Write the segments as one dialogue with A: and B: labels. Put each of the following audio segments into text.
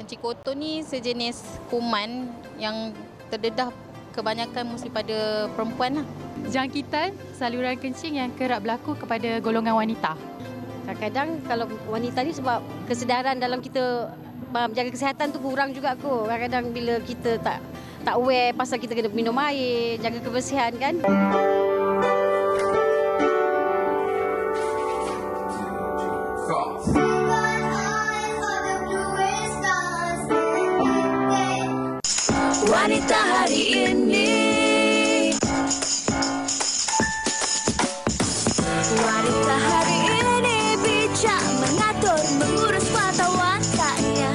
A: kencing kotor ni sejenis kuman yang terdedah kebanyakan mesti pada perempuan lah.
B: Jangkitan saluran kencing yang kerap berlaku kepada golongan wanita.
C: Kadang-kadang kalau wanita ni sebab kesedaran dalam kita jaga kesihatan tu kurang juga kot. Kadang-kadang bila kita tak aware pasal kita kena minum air, jaga kebersihan kan.
D: Wanita hari ini. Wanita hari ini bijak mengatur, mengurus mata wantanya.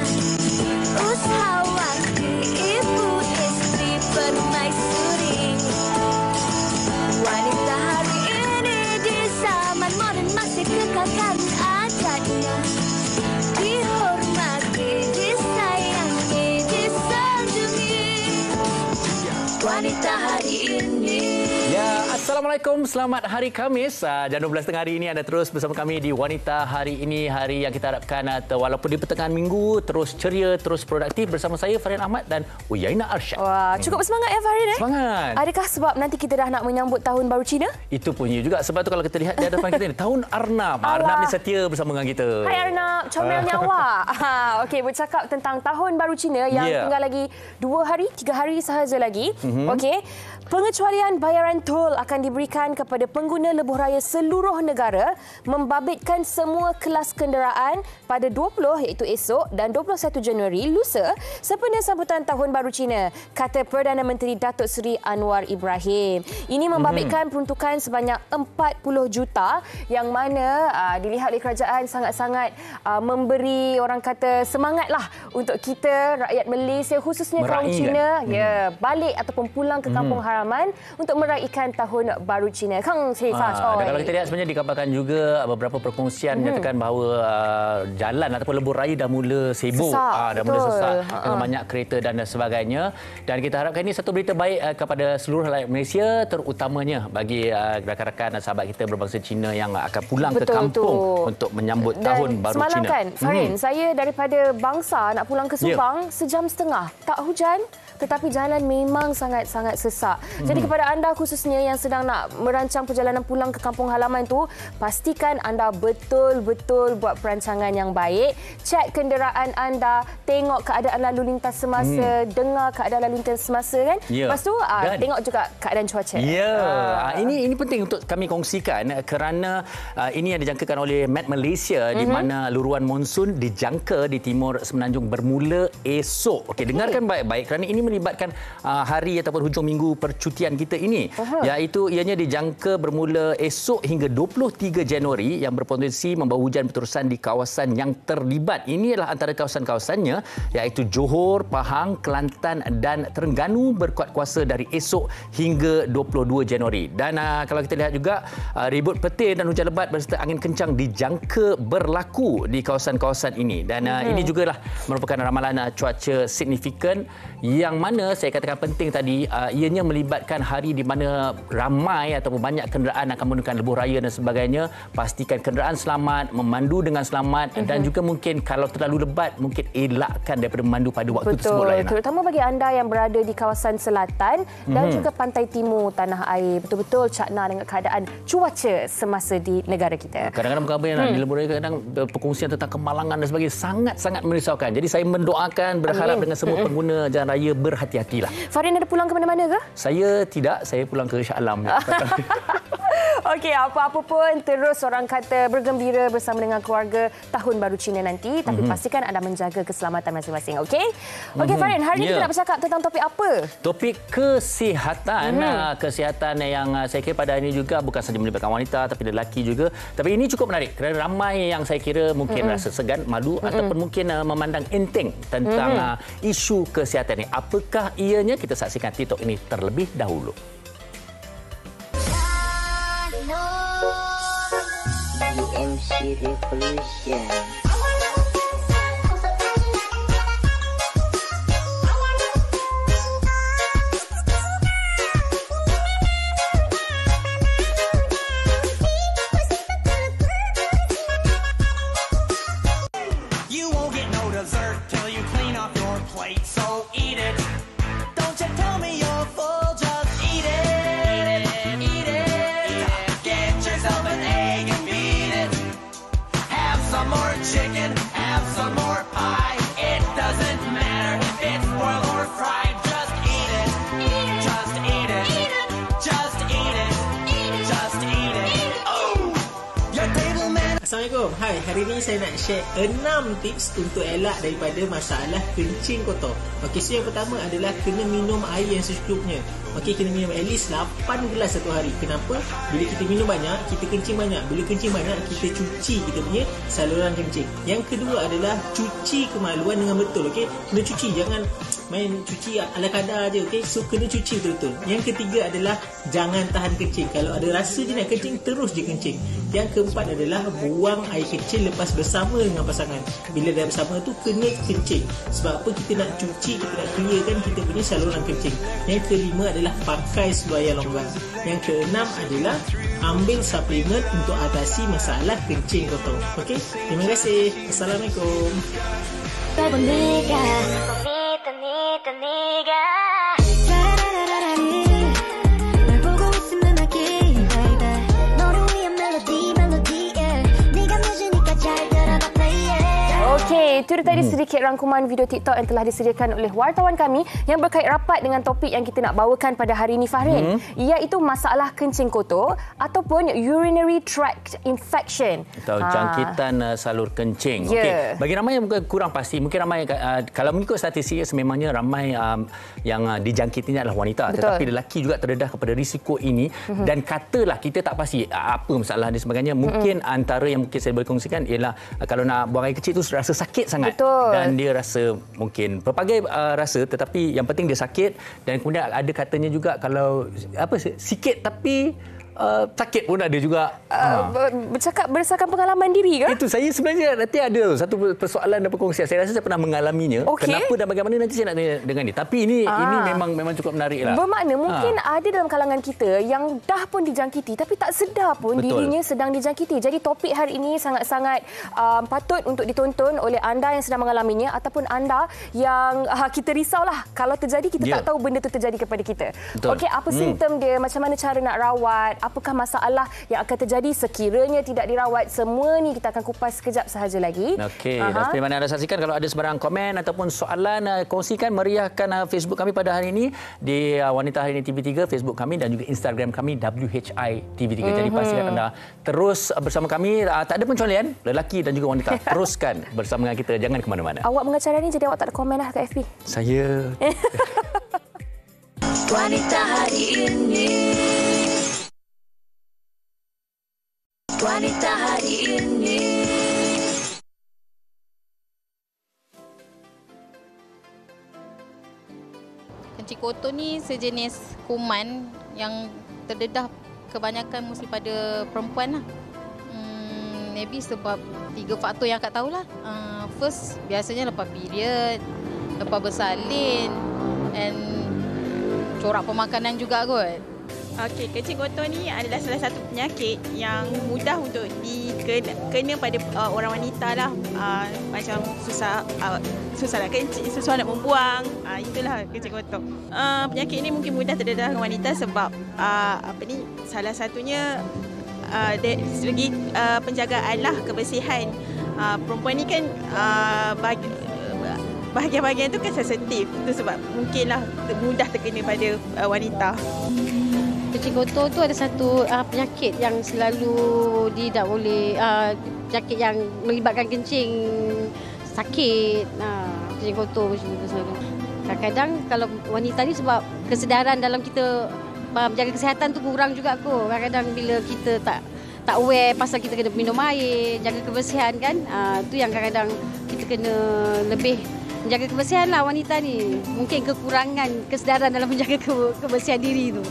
D: Usahawan, ibu, istri, permaisuri. Wanita hari ini di zaman modern masih kekalkan adatnya. Dihormati, disayangi, disanjungi. Wanita hari ini.
E: Ya, Assalamualaikum. Selamat Hari Khamis. Jam 12.30 hari ini anda terus bersama kami di Wanita Hari Ini. Hari yang kita harapkan walaupun di pertengahan minggu terus ceria, terus produktif bersama saya Farin Ahmad dan Uyaina Arsyad.
F: Wah, cukup bersemangat ya Farin
E: Semangat.
F: Adakah sebab nanti kita dah nak menyambut Tahun Baru Cina?
E: Itu punya juga. Sebab tu kalau kita lihat di hadapan kita ni Tahun Arnab. Arnab ni setia bersama dengan kita.
F: Hai Arnab, comelnya awak. Okey, bercakap tentang Tahun Baru Cina yang tinggal lagi 3 hari sahaja lagi. Okey. Pengecualian bayaran tol akan diberikan kepada pengguna lebuh raya seluruh negara membabitkan semua kelas kenderaan pada 20 iaitu esok dan 21 Januari lusa sempena sambutan Tahun Baru Cina, kata Perdana Menteri Datuk Seri Anwar Ibrahim. Ini membabitkan peruntukan sebanyak 40 juta yang mana dilihat oleh kerajaan sangat-sangat memberi orang kata semangatlah untuk kita rakyat Malaysia khususnya kaum Cina balik ataupun pulang ke kampung halaman untuk meraihkan Tahun Baru Cina. Kang Sifa Choi.
E: Kalau kita lihat sebenarnya dikabarkan juga beberapa perkongsian menyatakan bahawa jalan ataupun lebuh raya dah mula sibuk, dah mula sesak dengan banyak kereta dan sebagainya. Dan kita harapkan ini satu berita baik kepada seluruh rakyat Malaysia, terutamanya bagi rakan-rakan sahabat kita berbangsa Cina yang akan pulang ke kampung untuk menyambut Tahun Baru
F: semalam
E: Cina.
F: Kan, Farin, saya daripada Bangsa nak pulang ke Subang sejam setengah. Tak hujan, tetapi jalan memang sangat-sangat sesak. Jadi kepada anda khususnya yang sedang nak merancang perjalanan pulang ke kampung halaman tu, pastikan anda betul-betul buat perancangan yang baik. Cek kenderaan anda, tengok keadaan lalu lintas semasa, dengar keadaan lalu lintas semasa kan. Lepas tu tengok juga keadaan cuaca.
E: Ini penting untuk kami kongsikan kerana ini yang dijangkakan oleh Met Malaysia di mana luruan monsun dijangka di timur semenanjung bermula esok. Okey, dengarkan baik-baik kerana ini melibatkan hari ataupun hujung minggu percutian kita ini, iaitu ianya dijangka bermula esok hingga 23 Januari yang berpotensi membawa hujan berterusan di kawasan yang terlibat. Ini adalah antara kawasan-kawasannya iaitu Johor, Pahang, Kelantan dan Terengganu berkuat kuasa dari esok hingga 22 Januari. Dan kalau kita lihat juga ribut petir dan hujan lebat berserta angin kencang dijangka berlaku di kawasan-kawasan ini. Dan ini jugalah merupakan ramalan cuaca signifikan yang mana saya katakan penting tadi, ianya melibatkan hari di mana ramai ataupun banyak kenderaan akan menggunakan lebuh raya dan sebagainya. Pastikan kenderaan selamat, memandu dengan selamat dan juga mungkin kalau terlalu lebat mungkin elakkan daripada memandu pada waktu tersebut.
F: Terutama bagi anda yang berada di kawasan selatan dan juga pantai timur tanah air, betul-betul cakna dengan keadaan cuaca semasa di negara kita.
E: Kadang-kadang perkara yang di lebuh raya kadang perkongsian tentang kemalangan dan sebagainya sangat-sangat merisaukan. Jadi saya mendoakan, berharap dengan semua pengguna jalan raya berhati-hatilah.
F: Farin ada pulang ke mana-mana ke?
E: Saya tidak, saya pulang ke Shah Alam.
F: Okey, apa-apa pun terus orang kata bergembira bersama dengan keluarga Tahun Baru Cina nanti, tapi pastikan anda menjaga keselamatan masing-masing, okey? Okey Farin, hari ini kita nak bercakap tentang topik apa?
E: Topik kesihatan. Kesihatan yang saya kira pada hari ini juga bukan sahaja melibatkan wanita tapi lelaki juga. Tapi ini cukup menarik kerana ramai yang saya kira mungkin rasa segan, malu ataupun mungkin memandang enteng tentang isu kesihatan ini. Apakah ianya? Kita saksikan TikTok ini terlebih dahulu.
D: DMC Revolution.
G: You won't get no dessert till you clean off Hai, hari ni saya nak share 6 tips untuk elak daripada masalah kencing kotor. Okey, so yang pertama adalah kena minum air yang secukupnya. Okey, kena minum at least 8 gelas satu hari. Kenapa? Bila kita minum banyak, kita kencing banyak. Bila kencing banyak, kita cuci kita punya saluran kencing. Yang kedua adalah cuci kemaluan dengan betul. Okey, kena cuci, jangan main cuci ala kadar je. Okey, so kena cuci betul-betul. Yang ketiga adalah jangan tahan kencing. Kalau ada rasa je nak kencing, terus je kencing. Yang keempat adalah buang air kecil lepas bersama dengan pasangan. Bila dah bersama tu kena kencing. Sebab apa? Kita nak cuci, kita nak clearkan kita punya saluran kencing. Yang kelima adalah pakai seluar yang longgar. Yang keenam adalah ambil suplemen untuk atasi masalah kencing kotor. Okey, terima kasih. Assalamualaikum.
F: Okey, itu tadi sedikit rangkuman video TikTok yang telah disediakan oleh wartawan kami yang berkait rapat dengan topik yang kita nak bawakan pada hari ini, Fahrin. Iaitu masalah kencing kotor ataupun urinary tract infection.
E: Atau jangkitan salur kencing. Okey, bagi ramai yang mungkin kurang pasti, mungkin ramai kalau mengikut statistik sememangnya ramai yang dijangkitinya adalah wanita. Betul. Tetapi lelaki juga terdedah kepada risiko ini dan katalah kita tak pasti apa masalah dan sebagainya. Mungkin antara yang mungkin saya boleh kongsikan ialah kalau nak buang air kecil tu rasa sakit sangat.
F: Betul.
E: Dan dia rasa mungkin pelbagai rasa, tetapi yang penting dia sakit. Dan kemudian ada katanya juga kalau sikit tapi sakit pun ada juga.
F: Bercakap berdasarkan pengalaman diri ke?
E: Itu saya sebenarnya nanti ada satu persoalan dan perkongsian. Saya rasa saya pernah mengalaminya. Kenapa dan bagaimana nanti saya nak tanya dengan dia. Tapi ini memang cukup menarik lah.
F: Bermakna mungkin ada dalam kalangan kita yang dah pun dijangkiti tapi tak sedar pun dirinya sedang dijangkiti. Jadi topik hari ini sangat-sangat patut untuk ditonton oleh anda yang sedang mengalaminya ataupun anda yang kita risaulah kalau terjadi kita tak tahu benda itu terjadi kepada kita. Okey, apa simptom dia, macam mana cara nak rawat, apakah masalah yang akan terjadi sekiranya tidak dirawat. Semua ni kita akan kupas sekejap sahaja lagi. Okey, dan seperti mana anda saksikan, kalau ada sebarang komen ataupun soalan, kongsikan, meriahkan Facebook kami pada hari ini di Wanita Hari Ini TV3, Facebook kami dan juga Instagram kami WHI TV3. Jadi pastikan anda terus bersama kami. Tak ada pencualian, lelaki dan juga wanita. Teruskan bersama dengan kita, jangan ke mana-mana. Awak mengacara ni jadi awak tak ada komen lah kat FB.
E: Saya
D: Wanita Hari Ini. Wanita Hari Ini.
A: Kencing kotor ni sejenis kuman yang terdedah kebanyakan mesti pada perempuan lah. Maybe sebab 3 faktor yang akak tahulah. First, biasanya lepas period, lepas bersalin and corak pemakanan juga kot.
H: Okey, kencing kotor ni adalah salah satu penyakit yang mudah untuk dikena pada orang wanita lah. Macam susah nak kencing, susah nak membuang. Itulah kencing kotor. Penyakit ini mungkin mudah terdedah wanita sebab salah satunya dari segi penjagaan lah, kebersihan. Perempuan ni kan bahagian-bahagian tu kan sensitif. Itu sebab mungkinlah mudah terkena pada wanita.
C: Kencing kotor tu ada satu penyakit yang selalu tidak boleh, penyakit yang melibatkan kencing, sakit, kencing kotor macam tu selalu. Kadang-kadang kalau wanita ni sebab kesedaran dalam kita menjaga kesihatan tu kurang juga kot. Kadang-kadang bila kita tak aware pasal kita kena minum air, jaga kebersihan kan, tu yang kadang-kadang kita kena lebih menjaga kebersihan lah wanita ni. Mungkin kekurangan kesedaran dalam menjaga kebersihan diri tu.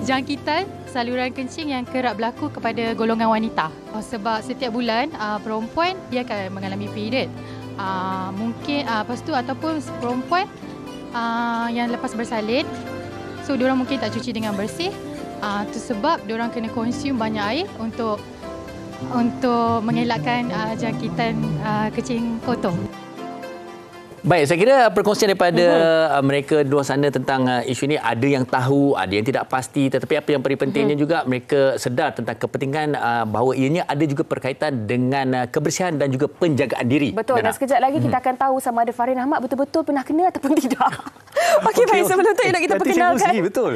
B: Jangkitan saluran kencing yang kerap berlaku kepada golongan wanita. Sebab setiap bulan perempuan dia akan mengalami period. Mungkin lepas tu ataupun perempuan yang lepas bersalin, so diorang mungkin tak cuci dengan bersih. Tu sebab diorang kena consume banyak air untuk mengelakkan jangkitan kencing kotor.
E: Baik, saya kira perkongsian daripada mereka dua sana tentang isu ini, ada yang tahu, ada yang tidak pasti, tetapi apa yang paling pentingnya juga mereka sedar tentang kepentingan bahawa ianya ada juga berkaitan dengan kebersihan dan juga penjagaan diri.
F: Betul, dan sekejap lagi kita akan tahu sama ada Fahrin Ahmad betul-betul pernah kena ataupun tidak. Okey, baik. Sebelum tu nak kita
E: Datuk
F: perkenalkan.
E: Cikgu betul.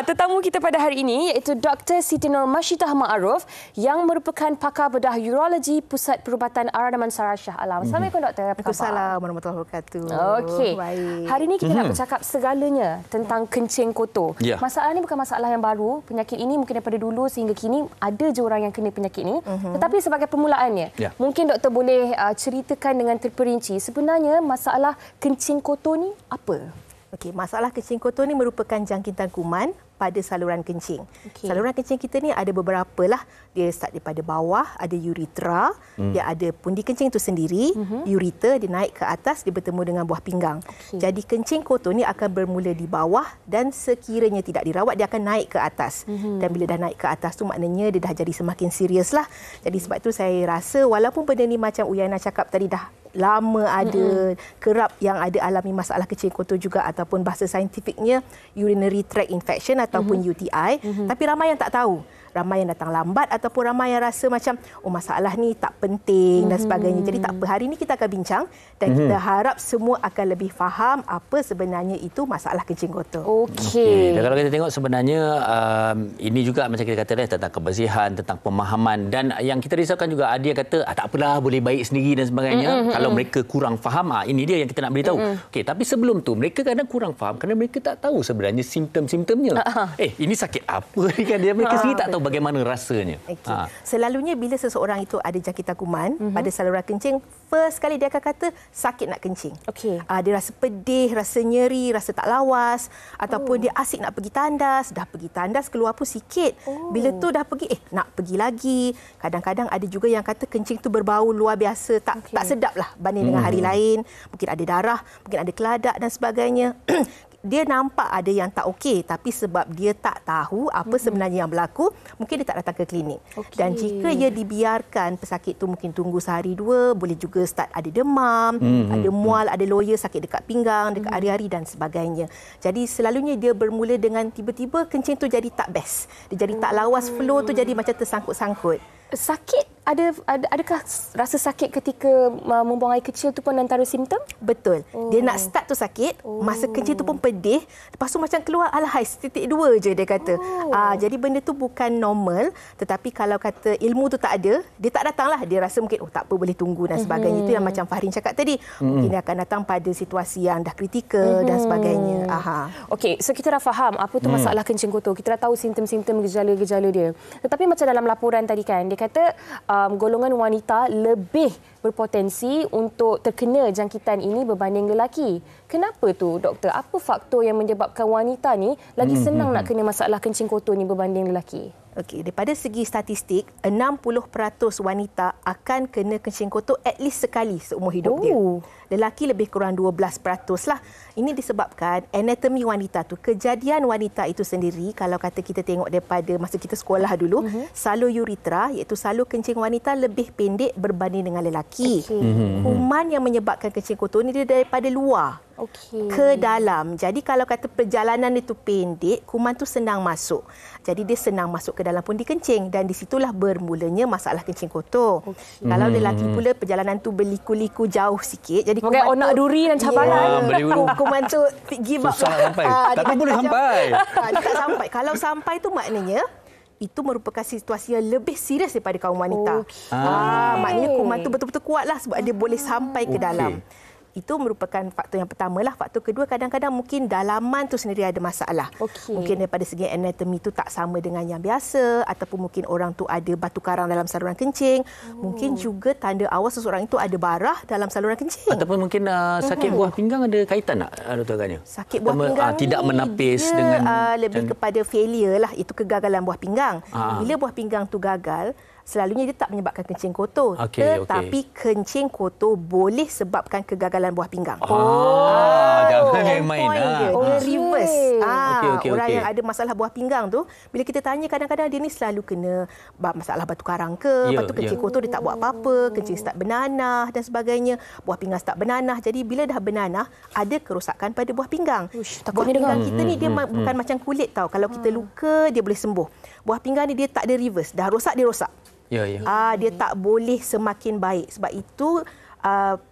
F: Tetamu kita pada hari ini iaitu Dr. Siti Nur Masyidah Ma'aruf yang merupakan pakar bedah urologi Pusat Perubatan Ar Damansara Shah Alam. Assalamualaikum Doktor. Apa khabar?
I: Waalaikumsalam warahmatullahi wabarakatuh.
F: Okey.
I: Baik.
F: Hari ini kita nak bercakap segalanya tentang kencing kotor.
E: Ya.
F: Masalah ini bukan masalah yang baru. Penyakit ini mungkin daripada dulu sehingga kini ada je orang yang kena penyakit ini. Tetapi sebagai permulaannya, mungkin doktor boleh ceritakan dengan terperinci sebenarnya masalah kencing kotor ni apa?
I: Okey, masalah kencing kotor ni merupakan jangkitan kuman pada saluran kencing. Saluran kencing kita ni ada beberapa lah. Dia start daripada bawah, ada uretra, dia ada pundi kencing itu sendiri, ureter dia naik ke atas, dia bertemu dengan buah pinggang. Jadi kencing kotor ni akan bermula di bawah dan sekiranya tidak dirawat dia akan naik ke atas. Dan bila dah naik ke atas tu maknanya dia dah jadi semakin serius lah. Jadi sebab tu saya rasa walaupun benda ni macam Uyana cakap tadi dah lama ada, kerap yang ada alami masalah kencing kotor juga ataupun bahasa saintifiknya urinary tract infection ataupun UTI, tapi ramai yang tak tahu. Ramai yang datang lambat ataupun ramai yang rasa macam masalah ni tak penting dan sebagainya. Jadi tak apa, hari ini kita akan bincang dan kita harap semua akan lebih faham apa sebenarnya itu masalah kencing kotor.
E: Okey. Dan kalau kita tengok sebenarnya ini juga macam kita kata tentang kebersihan, tentang pemahaman, dan yang kita risaukan juga ada yang kata tak apalah, boleh baik sendiri dan sebagainya. Kalau mereka kurang faham, ini dia yang kita nak beritahu. Okey, tapi sebelum tu mereka kadang kurang faham kerana mereka tak tahu sebenarnya simptom-simptomnya. Ini sakit apa ni kan, dia mereka sendiri tak tahu bagaimana rasanya.
I: Selalunya bila seseorang itu ada jangkitan kuman pada saluran kencing, first kali dia akan kata sakit nak kencing. Dia rasa pedih, rasa nyeri, rasa tak lawas, ataupun dia asyik nak pergi tandas, dah pergi tandas keluar pun sikit. Bila tu dah pergi nak pergi lagi. Kadang-kadang ada juga yang kata kencing tu berbau luar biasa, tak sedap lah banding dengan hari lain. Mungkin ada darah, mungkin ada keladak dan sebagainya. Dia nampak ada yang tak okey, tapi sebab dia tak tahu apa sebenarnya yang berlaku, mungkin dia tak datang ke klinik. Dan jika ia dibiarkan, pesakit tu mungkin tunggu sehari dua, boleh juga start ada demam, ada mual, ada loya, sakit dekat pinggang, dekat hari-hari dan sebagainya. Jadi selalunya dia bermula dengan tiba-tiba kencing tu jadi tak best. Dia jadi tak lawas, flow tu jadi macam tersangkut-sangkut.
F: Sakit adakah rasa sakit ketika membuang air kecil tu pun antara simptom?
I: Betul. Dia nak start tu sakit, masa kencing tu pun pedih, lepas tu macam keluar alahai titik 2 je dia kata. Jadi benda tu bukan normal, tetapi kalau kata ilmu tu tak ada, dia tak datanglah. Dia rasa mungkin tak apa, boleh tunggu dan sebagainya. Itu yang macam Fahrin cakap tadi. Mungkin dia akan datang pada situasi yang dah kritikal dan sebagainya.
F: Okey, so kita dah faham apa tu masalah kencing kotor. Kita dah tahu simptom-simptom, gejala-gejala dia. Tetapi macam dalam laporan tadi kan, dia kata golongan wanita lebih berpotensi untuk terkena jangkitan ini berbanding lelaki. Kenapa tu, doktor? Apa faktor yang menyebabkan wanita ni lagi senang nak kena masalah kencing kotor ni berbanding lelaki?
I: Okey, daripada segi statistik, 60% wanita akan kena kencing kotor at least sekali seumur hidup dia. Lelaki lebih kurang 12% lah. Ini disebabkan anatomi wanita tu, kejadian wanita itu sendiri, kalau kata kita tengok daripada masa kita sekolah dulu, salur uretra iaitu salur kencing wanita lebih pendek berbanding dengan lelaki. Kuman yang menyebabkan kencing kotor ni dia daripada luar ke dalam. Jadi kalau kata perjalanan itu pendek, kuman tu senang masuk. Jadi dia senang masuk ke dalam pundi kencing dan di situlah bermulanya masalah kencing kotor. Kalau lelaki pula perjalanan tu berliku-liku jauh sikit, jadi
F: kuman onak duri dan cabaran.
I: Kuman tu give up.
E: Susah sampai. Tapi boleh sampai.
I: Dia tak sampai. Kalau sampai tu maknanya itu merupakan situasi yang lebih serius daripada kaum wanita. Maknanya kuman tu betul-betul kuatlah sebab dia boleh sampai ke dalam. Itu merupakan faktor yang pertama lah. Faktor kedua, kadang-kadang mungkin dalaman tu sendiri ada masalah. Mungkin daripada segi anatomi tu tak sama dengan yang biasa, ataupun mungkin orang tu ada batu karang dalam saluran kencing. Mungkin juga tanda awal seseorang itu ada barah dalam saluran kencing.
E: Ataupun mungkin sakit buah pinggang ada kaitan tak, Dr. Aganya?
I: Sakit buah pinggang
E: tidak menapis
I: dia
E: dengan
I: lebih kepada failure lah, itu kegagalan buah pinggang. Bila buah pinggang tu gagal, selalunya dia tak menyebabkan kencing kotor. Tetapi kencing kotor boleh sebabkan kegagalan buah pinggang.
E: Jangan main-main.
I: Dia reverse. Orang yang ada masalah buah pinggang tu, bila kita tanya kadang-kadang dia ni selalu kena masalah batu karang ke, lepas tu kencing kotor dia tak buat apa-apa, kencing start bernanah dan sebagainya, buah pinggang start bernanah. Jadi bila dah bernanah, ada kerosakan pada buah pinggang. Buah pinggang kita ni dia bukan macam kulit tau. Kalau kita luka, dia boleh sembuh. Buah pinggang ni dia tak ada reverse. Dah rosak, dia rosak. Dia tak boleh semakin baik. Sebab itu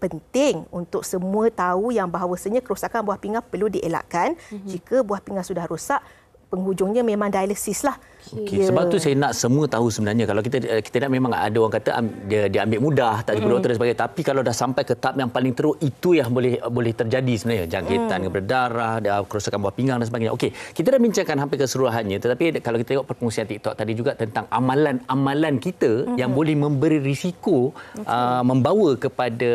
I: penting untuk semua tahu yang bahawasanya kerosakan buah pinggang perlu dielakkan. Jika buah pinggang sudah rosak, penghujungnya memang dialisis lah.
E: Okay. Sebab tu saya nak semua tahu sebenarnya. Kalau kita nak, memang ada orang kata dia ambil mudah, tak perlu doktor dan sebagainya. Tapi kalau dah sampai ke tahap yang paling teruk, itu yang boleh terjadi sebenarnya. Jangkitan berdarah, kerosakan buah pinggang dan sebagainya. Okey, kita dah bincangkan hampir keseluruhannya. Tetapi kalau kita tengok perkongsian TikTok tadi juga tentang amalan-amalan kita yang boleh memberi risiko membawa kepada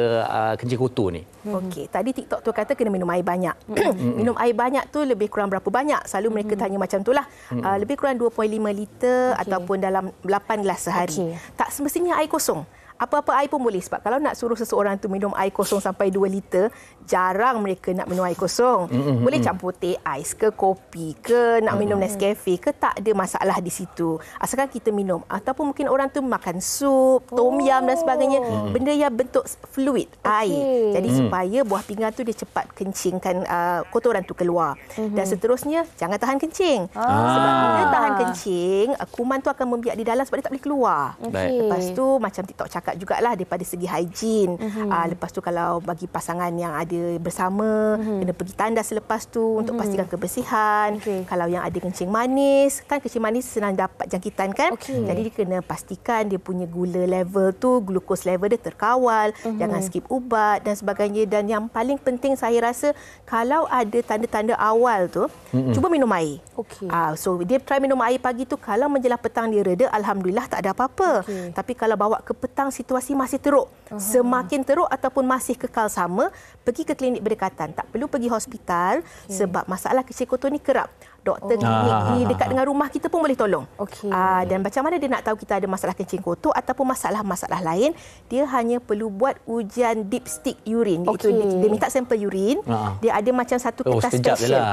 E: kencing kotor ni.
I: Okey, tadi TikTok tu kata kena minum air banyak. Minum air banyak tu lebih kurang berapa banyak? Selalu mereka tanya macam itulah. Lebih kurang 2.5 liter ataupun dalam 8 gelas sehari. Tak semestinya air kosong. Apa-apa air pun boleh, sebab kalau nak suruh seseorang tu minum air kosong sampai 2 liter, jarang mereka nak minum air kosong. Boleh campur teh ais ke, kopi ke, nak minum Nescafe ke, tak ada masalah di situ. Asalkan kita minum. Ataupun mungkin orang tu makan sup, tom yum dan sebagainya. Benda yang bentuk fluid, air. Jadi supaya buah pinggang tu dia cepat kencingkan kotoran tu keluar. Dan seterusnya, jangan tahan kencing. Sebab bila tahan kencing, kuman tu akan membiak di dalam sebab dia tak boleh keluar. Lepas tu, macam TikTok cakap jugalah daripada segi higien. Lepas tu kalau bagi pasangan yang ada bersama, kena pergi tandas selepas tu untuk pastikan kebersihan. Kalau yang ada kencing manis, kan kencing manis senang dapat jangkitan kan. Jadi dia kena pastikan dia punya gula level tu, glukos level dia terkawal, jangan skip ubat dan sebagainya. Dan yang paling penting saya rasa, kalau ada tanda-tanda awal tu, cuba minum air. So dia try minum air pagi tu, kalau menjelang petang dia reda, alhamdulillah tak ada apa-apa. Tapi kalau bawa ke petang situasi masih teruk, semakin teruk ataupun masih kekal sama, pergi ke klinik berdekatan. Tak perlu pergi hospital sebab masalah kencing kotor ni kerap. Doktor klinik ni dekat dengan rumah kita pun boleh tolong. Dan macam mana dia nak tahu kita ada masalah kencing kotor ataupun masalah-masalah lain, dia hanya perlu buat ujian dipstick urine. Iaitu dia minta sampel urine, dia ada macam satu kertas special.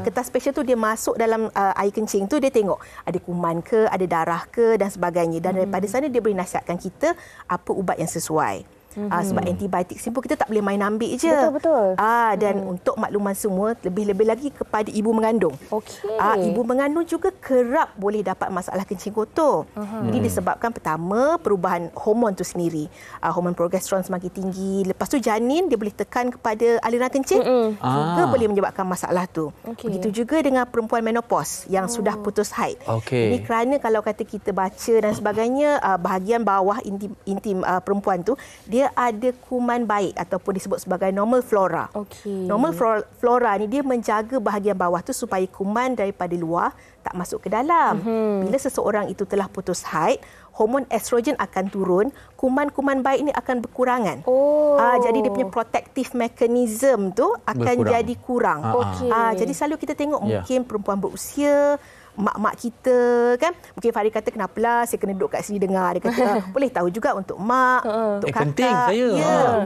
I: Kertas special tu dia masuk dalam air kencing tu, dia tengok ada kuman ke, ada darah ke dan sebagainya. Dan daripada sana dia boleh nasihatkan kita apa ubat yang sesuai. Sebab antibiotik simpul kita tak boleh main ambil je.
F: Betul.
I: Dan untuk makluman semua, lebih-lebih lagi kepada ibu mengandung. Ibu mengandung juga kerap boleh dapat masalah kencing kotor. Ini disebabkan pertama, perubahan hormon tu sendiri. Hormon progesteron semakin tinggi. Lepas tu janin dia boleh tekan kepada aliran kencing. Juga boleh menyebabkan masalah tu. Begitu juga dengan perempuan menopause yang sudah putus haid. Ini kerana kalau kata kita baca dan sebagainya, bahagian bawah intim perempuan tu, dia ada kuman baik ataupun disebut sebagai normal flora. Normal flora ni dia menjaga bahagian bawah tu supaya kuman daripada luar tak masuk ke dalam. Bila seseorang itu telah putus haid, hormon estrogen akan turun, kuman-kuman baik ni akan berkurangan. Jadi dia punya protective mechanism tu akan jadi kurang. Jadi selalu kita tengok mungkin perempuan berusia, mak-mak kita kan, mungkin Farid kata kenapalah saya kena duduk kat sini dengar. Dia kata boleh tahu juga untuk mak, untuk kakak,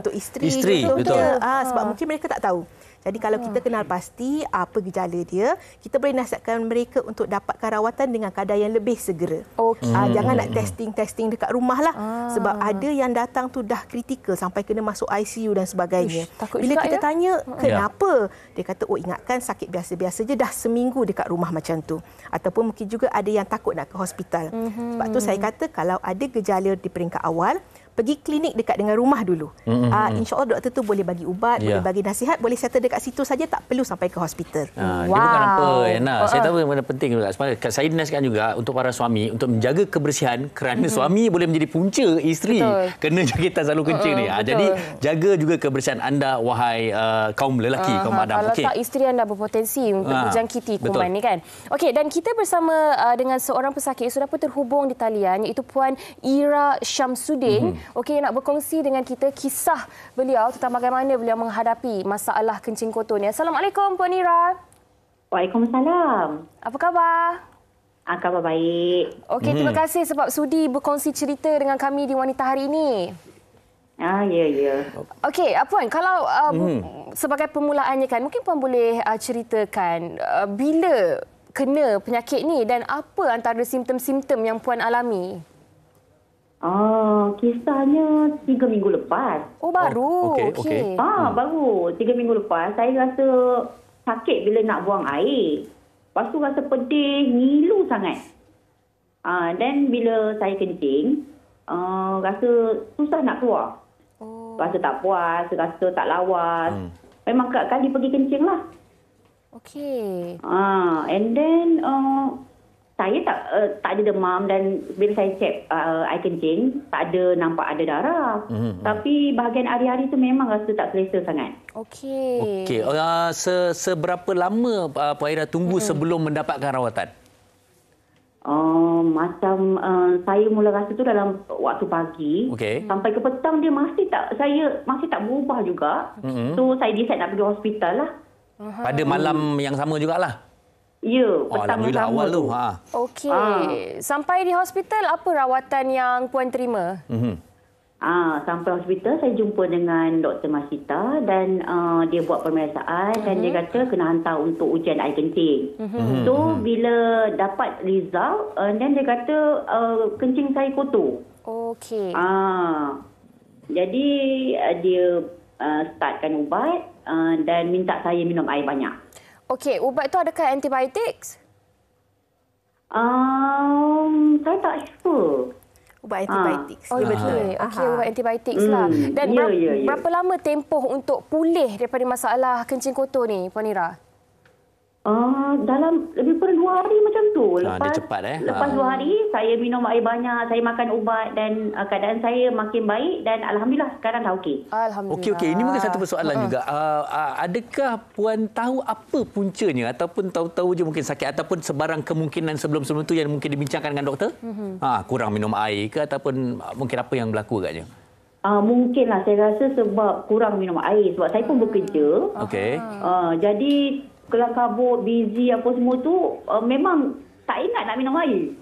I: untuk isteri betul. Sebab mungkin mereka tak tahu. Jadi kalau kita kenal pasti apa gejala dia, kita boleh nasihatkan mereka untuk dapatkan rawatan dengan kadar yang lebih segera. Jangan nak testing dekat rumah lah. Sebab ada yang datang tu dah kritikal sampai kena masuk ICU dan sebagainya. Bila kita tanya kenapa, dia kata ingatkan sakit biasa-biasa je, dah seminggu dekat rumah macam tu. Ataupun mungkin juga ada yang takut nak ke hospital. Sebab tu saya kata kalau ada gejala di peringkat awal, pergi klinik dekat dengan rumah dulu. InsyaAllah doktor tu boleh bagi ubat, boleh bagi nasihat, boleh settle dekat situ saja, tak perlu sampai ke hospital.
E: Dia bukan apa, Yana. Saya tahu benda penting juga. Saya dinasihatkan juga untuk para suami untuk menjaga kebersihan kerana suami boleh menjadi punca isteri kena jangkitan saluran kencing ni. Jadi jaga juga kebersihan anda, wahai kaum lelaki, kaum madam.
F: Kalau tak, isteri anda berpotensi untuk dijangkiti kuman ni kan. Okey, dan kita bersama dengan seorang pesakit sudah pun terhubung di talian, iaitu Puan Ira Syamsuddin. Okey, nak berkongsi dengan kita kisah beliau tentang bagaimana beliau menghadapi masalah kencing kotor ni. Assalamualaikum Puan Ira.
J: Waalaikumsalam.
F: Apa khabar?
J: Khabar baik.
F: Okey, terima kasih sebab sudi berkongsi cerita dengan kami di Wanita Hari ini.
J: Ya.
F: Okey, Puan, kalau sebagai permulaannya kan, mungkin Puan boleh ceritakan bila kena penyakit ni dan apa antara simptom-simptom yang Puan alami?
J: Kisahnya 3 minggu lepas.
F: Baru.
E: Okey.
J: Baru 3 minggu lepas. Saya rasa sakit bila nak buang air. Lepas tu rasa pedih, ngilu sangat. Dan bila saya kencing, rasa susah nak keluar. Rasa tak puas, rasa tak lawas. Memang kerap kali pergi kencing lah.
F: Okey.
J: And then saya tak ada demam dan bila saya cek air kencing tak ada nampak ada darah. Tapi bahagian hari-hari tu memang rasa tak selesa sangat.
F: Okey.
E: Okey. Seberapa lama Puan Ira tunggu sebelum mendapatkan rawatan?
J: Macam saya mula rasa tu dalam waktu pagi sampai ke petang dia masih tak berubah juga. So saya decide nak pergi hospital lah.
E: Pada malam yang sama jugalah.
J: Ya, petang yang sama
E: awal tu.
F: Okey. Sampai di hospital, apa rawatan yang Puan terima?
J: Sampai hospital, saya jumpa dengan Dr. Masita dan dia buat pemeriksaan dan dia kata kena hantar untuk ujian air kencing. So, bila dapat result, dan dia kata kencing saya kotor.
F: Okey.
J: Jadi, dia startkan ubat dan minta saya minum air banyak.
F: Okey, ubat tu adakah antibiotik?
J: Saya tak sure.
I: Ubat antibiotik.
F: Okey, ubat antibiotik lah. Dan berapa lama tempoh untuk pulih daripada masalah kencing kotor ni, Puan Ira?
J: Dalam lebih kurang 2 hari macam tu.
E: Dia cepat
J: Lepas 2 hari, saya minum air banyak, saya makan ubat dan keadaan saya makin baik dan Alhamdulillah sekarang dah okey.
F: Alhamdulillah.
E: Okey. Ini mungkin satu persoalan juga. Adakah Puan tahu apa puncanya ataupun tahu-tahu je mungkin sakit ataupun sebarang kemungkinan sebelum-sebelum tu yang mungkin dibincangkan dengan doktor? Kurang minum air ke ataupun mungkin apa yang berlaku agaknya?
J: Mungkinlah saya rasa sebab kurang minum air sebab saya pun bekerja.
E: Okey.
J: Jadi kelam kabut, busy apa semua tu memang tak ingat nak minum air.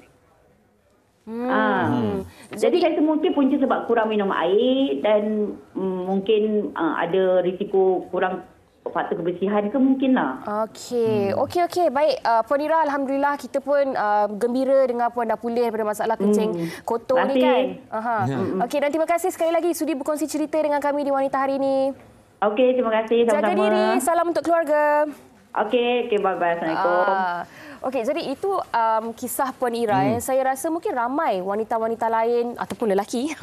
J: Jadi saya mungkin punca sebab kurang minum air dan mungkin ada risiko kurang faktor kebersihan ke mungkinlah.
F: Okey. Baik. Puan Ira, Alhamdulillah kita pun gembira dengar Puan dah pulih daripada masalah kencing kotor ni kan. Okey, dan terima kasih sekali lagi sudi berkongsi cerita dengan kami di Wanita Hari ini.
J: Okey, terima kasih. Sama-sama.
F: Jaga diri. Salam untuk keluarga.
J: Okey, bye-bye. Assalamualaikum.
F: Okey, jadi itu kisah Puan Ira. Saya rasa mungkin ramai wanita-wanita lain ataupun lelaki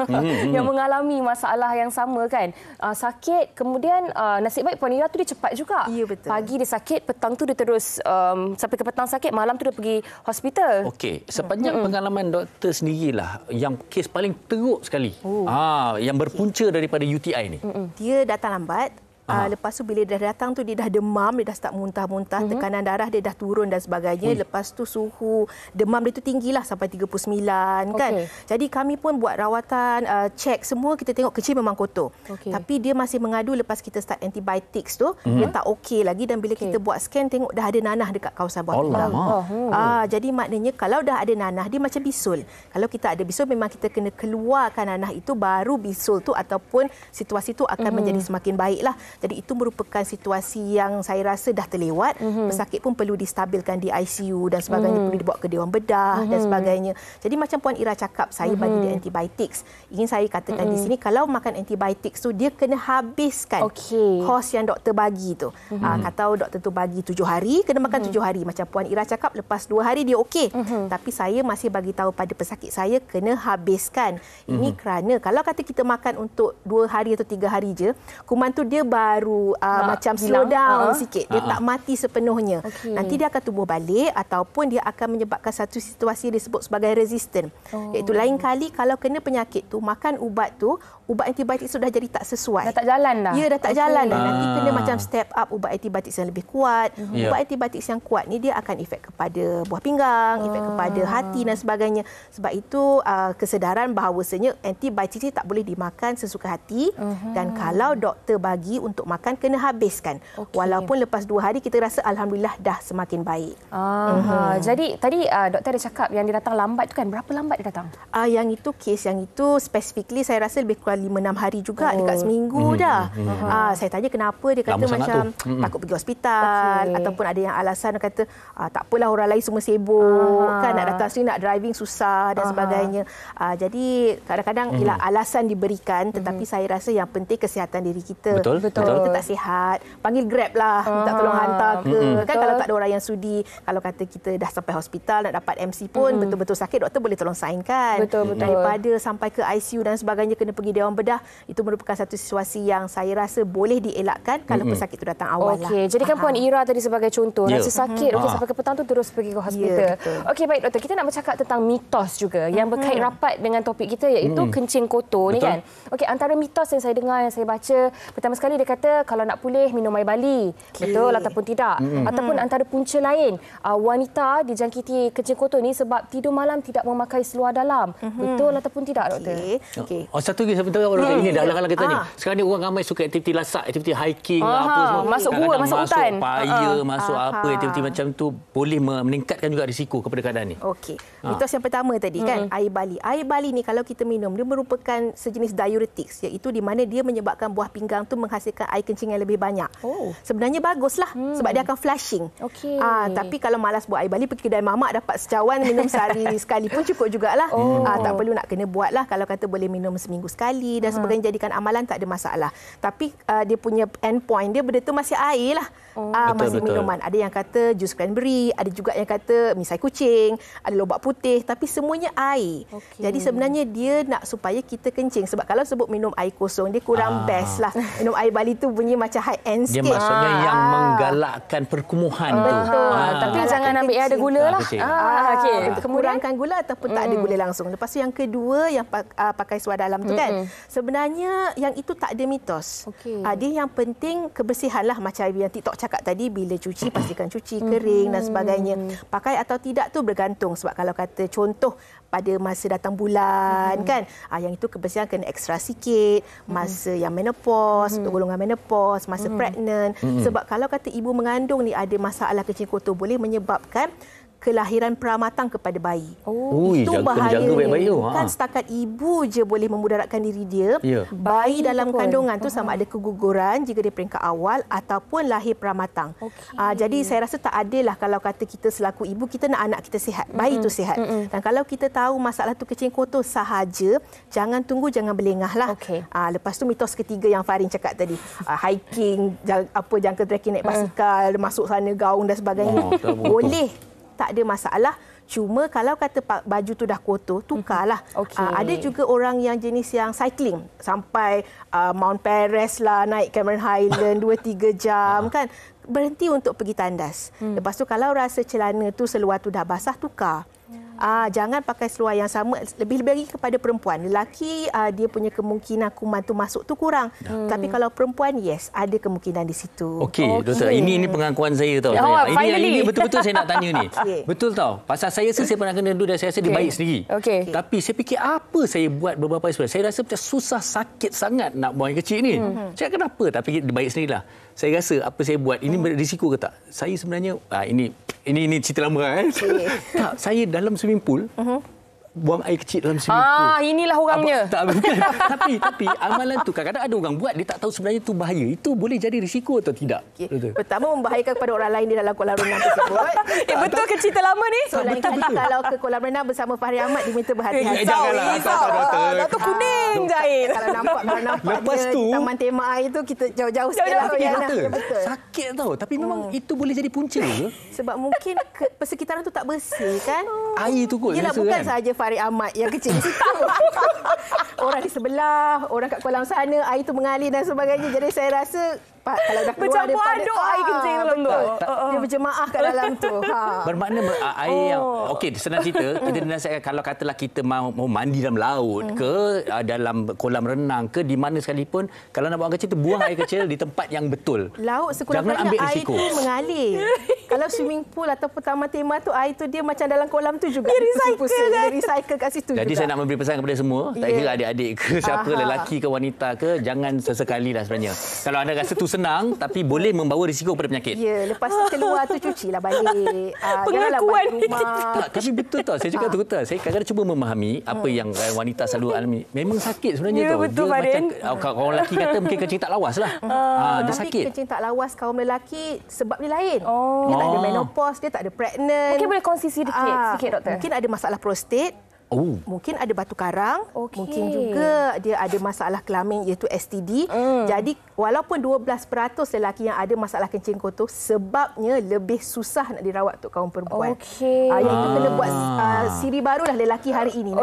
F: yang mengalami masalah yang sama kan. Sakit, kemudian nasib baik Puan Ira tu dia cepat juga.
I: Ya, betul.
F: Pagi dia sakit, petang tu dia terus sampai ke petang sakit, malam tu dia pergi hospital.
E: Okey, sepanjang pengalaman doktor sendirilah yang kes paling teruk sekali. Yang berpunca daripada UTI ni.
I: Dia datang lambat. Lepas tu bila dah datang tu dia dah demam, dia dah start muntah-muntah, tekanan darah dia dah turun dan sebagainya. Lepas tu suhu demam dia tu tinggilah sampai 39 kan. Jadi kami pun buat rawatan, cek semua, kita tengok kencing memang kotor. Tapi dia masih mengadu lepas kita start antibiotics tu, dia tak okey lagi dan bila kita buat scan tengok dah ada nanah dekat kawasan bawah tulang. Jadi maknanya kalau dah ada nanah dia macam bisul. Kalau kita ada bisul memang kita kena keluarkan nanah itu baru bisul tu ataupun situasi tu akan menjadi semakin baiklah. Jadi itu merupakan situasi yang saya rasa dah terlewat. Pesakit pun perlu distabilkan di ICU dan sebagainya, perlu dibawa ke Dewan Bedah dan sebagainya. Jadi macam Puan Ira cakap, saya bagi dia antibiotik. Ingin saya katakan di sini, kalau makan antibiotik tu dia kena habiskan kos yang doktor bagi tu. Kata doktor tu bagi 7 hari, kena makan 7 hari. Macam Puan Ira cakap, lepas 2 hari dia okey. Tapi saya masih bagi tahu pada pesakit saya kena habiskan. Ini kerana kalau kata kita makan untuk 2 hari atau 3 hari je, kuman tu dia baru macam slow down sikit. Dia tak mati sepenuhnya. Nanti dia akan tumbuh balik ataupun dia akan menyebabkan satu situasi disebut sebagai resistant. Iaitu lain kali kalau kena penyakit tu, makan ubat tu, ubat antibiotik sudah jadi tak sesuai.
F: Dah tak jalan dah.
I: Ya, dah tak jalan dah. Nanti kena macam step up ubat antibiotik yang lebih kuat. Ubat antibiotik yang kuat ni dia akan efek kepada buah pinggang, efek kepada hati dan sebagainya. Sebab itu kesedaran bahawasanya antibiotik ni tak boleh dimakan sesuka hati dan kalau doktor bagi untuk makan kena habiskan. Walaupun lepas 2 hari kita rasa alhamdulillah dah semakin baik.
F: Jadi tadi doktor ada cakap yang dia datang lambat tu kan, berapa lambat dia datang?
I: Yang itu kes yang itu specifically saya rasa lebih kurang 5-6 hari juga, dekat seminggu dah. Saya tanya kenapa, dia kata macam takut pergi hospital ataupun ada yang alasan kata tak apalah orang lain semua sibuk kan, nak datang sini nak driving susah dan sebagainya. Jadi kadang-kadang ialah alasan diberikan, tetapi saya rasa yang penting kesihatan diri kita.
E: Betul.
I: kita tak sihat, panggil Grab lah, minta tolong hantar ke. Kan kalau tak ada orang yang sudi, kalau kata kita dah sampai hospital nak dapat MC pun betul-betul sakit, doktor boleh tolong sign kan.
F: Betul.
I: Daripada sampai ke ICU dan sebagainya kena pergi Dewan Bedah, itu merupakan satu situasi yang saya rasa boleh dielakkan kalau pesakit itu datang awal lah.
F: Okey, jadikan Puan Ira tadi sebagai contoh. Rasa sakit, sampai ke petang tu terus pergi ke hospital. Okey, baik doktor, kita nak bercakap tentang mitos juga yang berkait rapat dengan topik kita iaitu kencing kotor ni kan. Okey, antara mitos yang saya dengar, yang saya baca, pertama sekali dia kata kalau nak pulih minum air bali. Betul ataupun tidak? Ataupun antara punca lain, wanita dijangkiti kencing kotor ni sebab tidur malam tidak memakai seluar dalam. Betul ataupun tidak doktor?
E: Okey. Satu lagi sebentar orang ini dah alang-alang kata ni. Sekarang ni orang ramai suka aktiviti lasak, aktiviti hiking apa semua.
F: Masuk gua, masuk hutan.
E: Masuk paya, masuk apa aktiviti macam tu boleh meningkatkan juga risiko kepada keadaan ni.
I: Okey. Mitos yang pertama tadi kan, air bali. Air bali ni kalau kita minum, dia merupakan sejenis diuretics, iaitu di mana dia menyebabkan buah pinggang tu menghasilkan air kencing yang lebih banyak. Sebenarnya baguslah sebab dia akan flushing.
F: Okey.
I: Tapi kalau malas buat air bali, pergi kedai mamak dapat secawan minum sehari sekali pun cukup jugalah. Tak perlu nak kena buatlah. Kalau kata boleh minum seminggu sekali dan sebagainya, jadikan amalan, tak ada masalah. Tapi dia punya end point dia benda tu masih air lah. Masih minuman. Ada yang kata jus cranberry, ada juga yang kata misai kucing, ada lobak putih, tapi semuanya air. Jadi sebenarnya dia nak supaya kita kencing, sebab kalau sebut minum air kosong dia kurang best lah. Minum air bali tu bunyi macam high end sikit.
E: Dia maksudnya yang menggalakkan perkumuhan tu.
I: Betul.
F: Tapi jangan ambil ada gula lah.
I: Kurangkan gula ataupun tak ada gula langsung. Lepas tu yang kedua, yang pakai seluar dalam tu kan, sebenarnya yang itu tak ada mitos. Dia yang penting kebersihan lah, macam yang TikTok cakap tadi, bila cuci pastikan cuci kering dan sebagainya. Pakai atau tidak tu bergantung, sebab kalau kata contoh pada masa datang bulan kan, yang itu kebersihan kena ekstra sikit. Masa yang menopause, untuk golongan menopause, masa pregnant, sebab kalau kata ibu mengandung ni ada masalah kencing kotor, boleh menyebabkan kelahiran pramatang kepada bayi. Itu bahayanya. Bukan setakat ibu je boleh memudaratkan diri dia. Bayi dalam kandungan tu sama ada keguguran jika dia peringkat awal ataupun lahir pramatang. Jadi saya rasa tak adil lah kalau kata kita selaku ibu, kita nak anak kita sihat, bayi tu sihat. Dan kalau kita tahu masalah tu kencing kotor sahaja, jangan tunggu, jangan berlengah lah. Lepas tu mitos ketiga yang Farin cakap tadi, hiking, jangka trekking naik basikal, masuk sana gaung dan sebagainya. Boleh. Tak ada masalah. Cuma kalau kata baju tu dah kotor, tukarlah. Ada juga orang yang jenis yang cycling sampai Mount Peres lah, naik Cameron Highland 2-3 jam kan. Berhenti untuk pergi tandas. Lepas tu kalau rasa celana tu, seluar tu dah basah, tukar. Jangan pakai seluar yang sama. Lebih-lebih lagi kepada perempuan. Lelaki dia punya kemungkinan kuman tu masuk tu kurang. Tapi kalau perempuan, yes, ada kemungkinan di situ.
E: Okey, doktor. Ini pengakuan saya tau. Ini betul-betul saya nak tanya ni. Betul tau. Pasal saya pernah kena dulu dan saya rasa dia baik sendiri. Tapi saya fikir apa saya buat beberapa hari sebelum. Saya rasa macam susah, sakit sangat nak buang air kecil ni. Saya kenapa? Tapi dia baik sendirilah. Saya rasa apa saya buat ini berisiko ke tak? Saya sebenarnya ini cerita lama kan. Tak, saya dalam swimming pool buang air kecil dalam swimming pool.
F: Inilah orangnya.
E: Tapi amalan tu kadang-kadang ada orang buat, dia tak tahu sebenarnya tu bahaya. Itu boleh jadi risiko atau tidak?
I: Pertama, membahayakan kepada orang lain di dalam kolam renang tersebut.
F: Betul ke cerita lama ni?
I: So, lain kali kalau ke kolam renang bersama Fahri Ahmad, diminta berhati-hati.
E: Janganlah,
F: Datuk kuning Zahid.
I: Kalau nampak
E: lepas
I: dia
E: tu,
I: di taman tema air tu, kita jauh-jauh sikitlah.
E: Betul. Sakit tau. Tapi memang itu boleh jadi punca ke?
I: Sebab mungkin persekitaran tu tak bersih kan?
E: Air tu kot.
I: Yelah, bukan sahaja Farid Ahmad yang kecil di situ. Orang di sebelah, orang kat kolam sana, air tu mengalir dan sebagainya. Jadi saya rasa kalau dah keluar
F: bercampur aduk air kencing dalam tu.
I: Dia berjemaah kat dalam tu.
E: Bermakna air yang okey, senang cerita, kita dinasihatkan kalau katalah kita mau mandi dalam laut ke dalam kolam renang ke di mana sekalipun, kalau nak buang kecil tu buang air kecil di tempat yang betul.
I: Laut sekurang-kurangnya air tu mengalir. Kalau swimming pool ataupun taman tema tu, air tu dia macam dalam kolam tu juga. Dia recycle kat situ.
E: Jadi saya nak memberi pesan kepada semua, tak kira adik-adik ke siapa, lelaki ke wanita ke, jangan sesekali lah sebenarnya. Kalau anda rasa tu senang tapi boleh membawa risiko pada penyakit.
I: Ya, lepas tu keluar tu cucilah balik.
F: Pengakuan
E: tak, tapi betul tau. Saya cakap betul. Saya kadang-kadang cuba memahami apa yang wanita selalu alami. Memang sakit sebenarnya tu.
F: Betul,
E: dia macam orang lelaki kata mungkin kencing tak lawas lah. Dia
I: tapi
E: sakit.
I: Kencing tak lawas kaum lelaki sebab dia lain. Dia tak ada menopause, dia tak ada pregnant.
F: Mungkin boleh kongsi sikit doktor.
I: Mungkin ada masalah prostat. Mungkin ada batu karang, mungkin juga dia ada masalah kelamin iaitu STD. Jadi walaupun 12% lelaki yang ada masalah kencing kotor, sebabnya lebih susah nak dirawat untuk kaum perempuan. Itu kena buat siri barulah lelaki hari ini.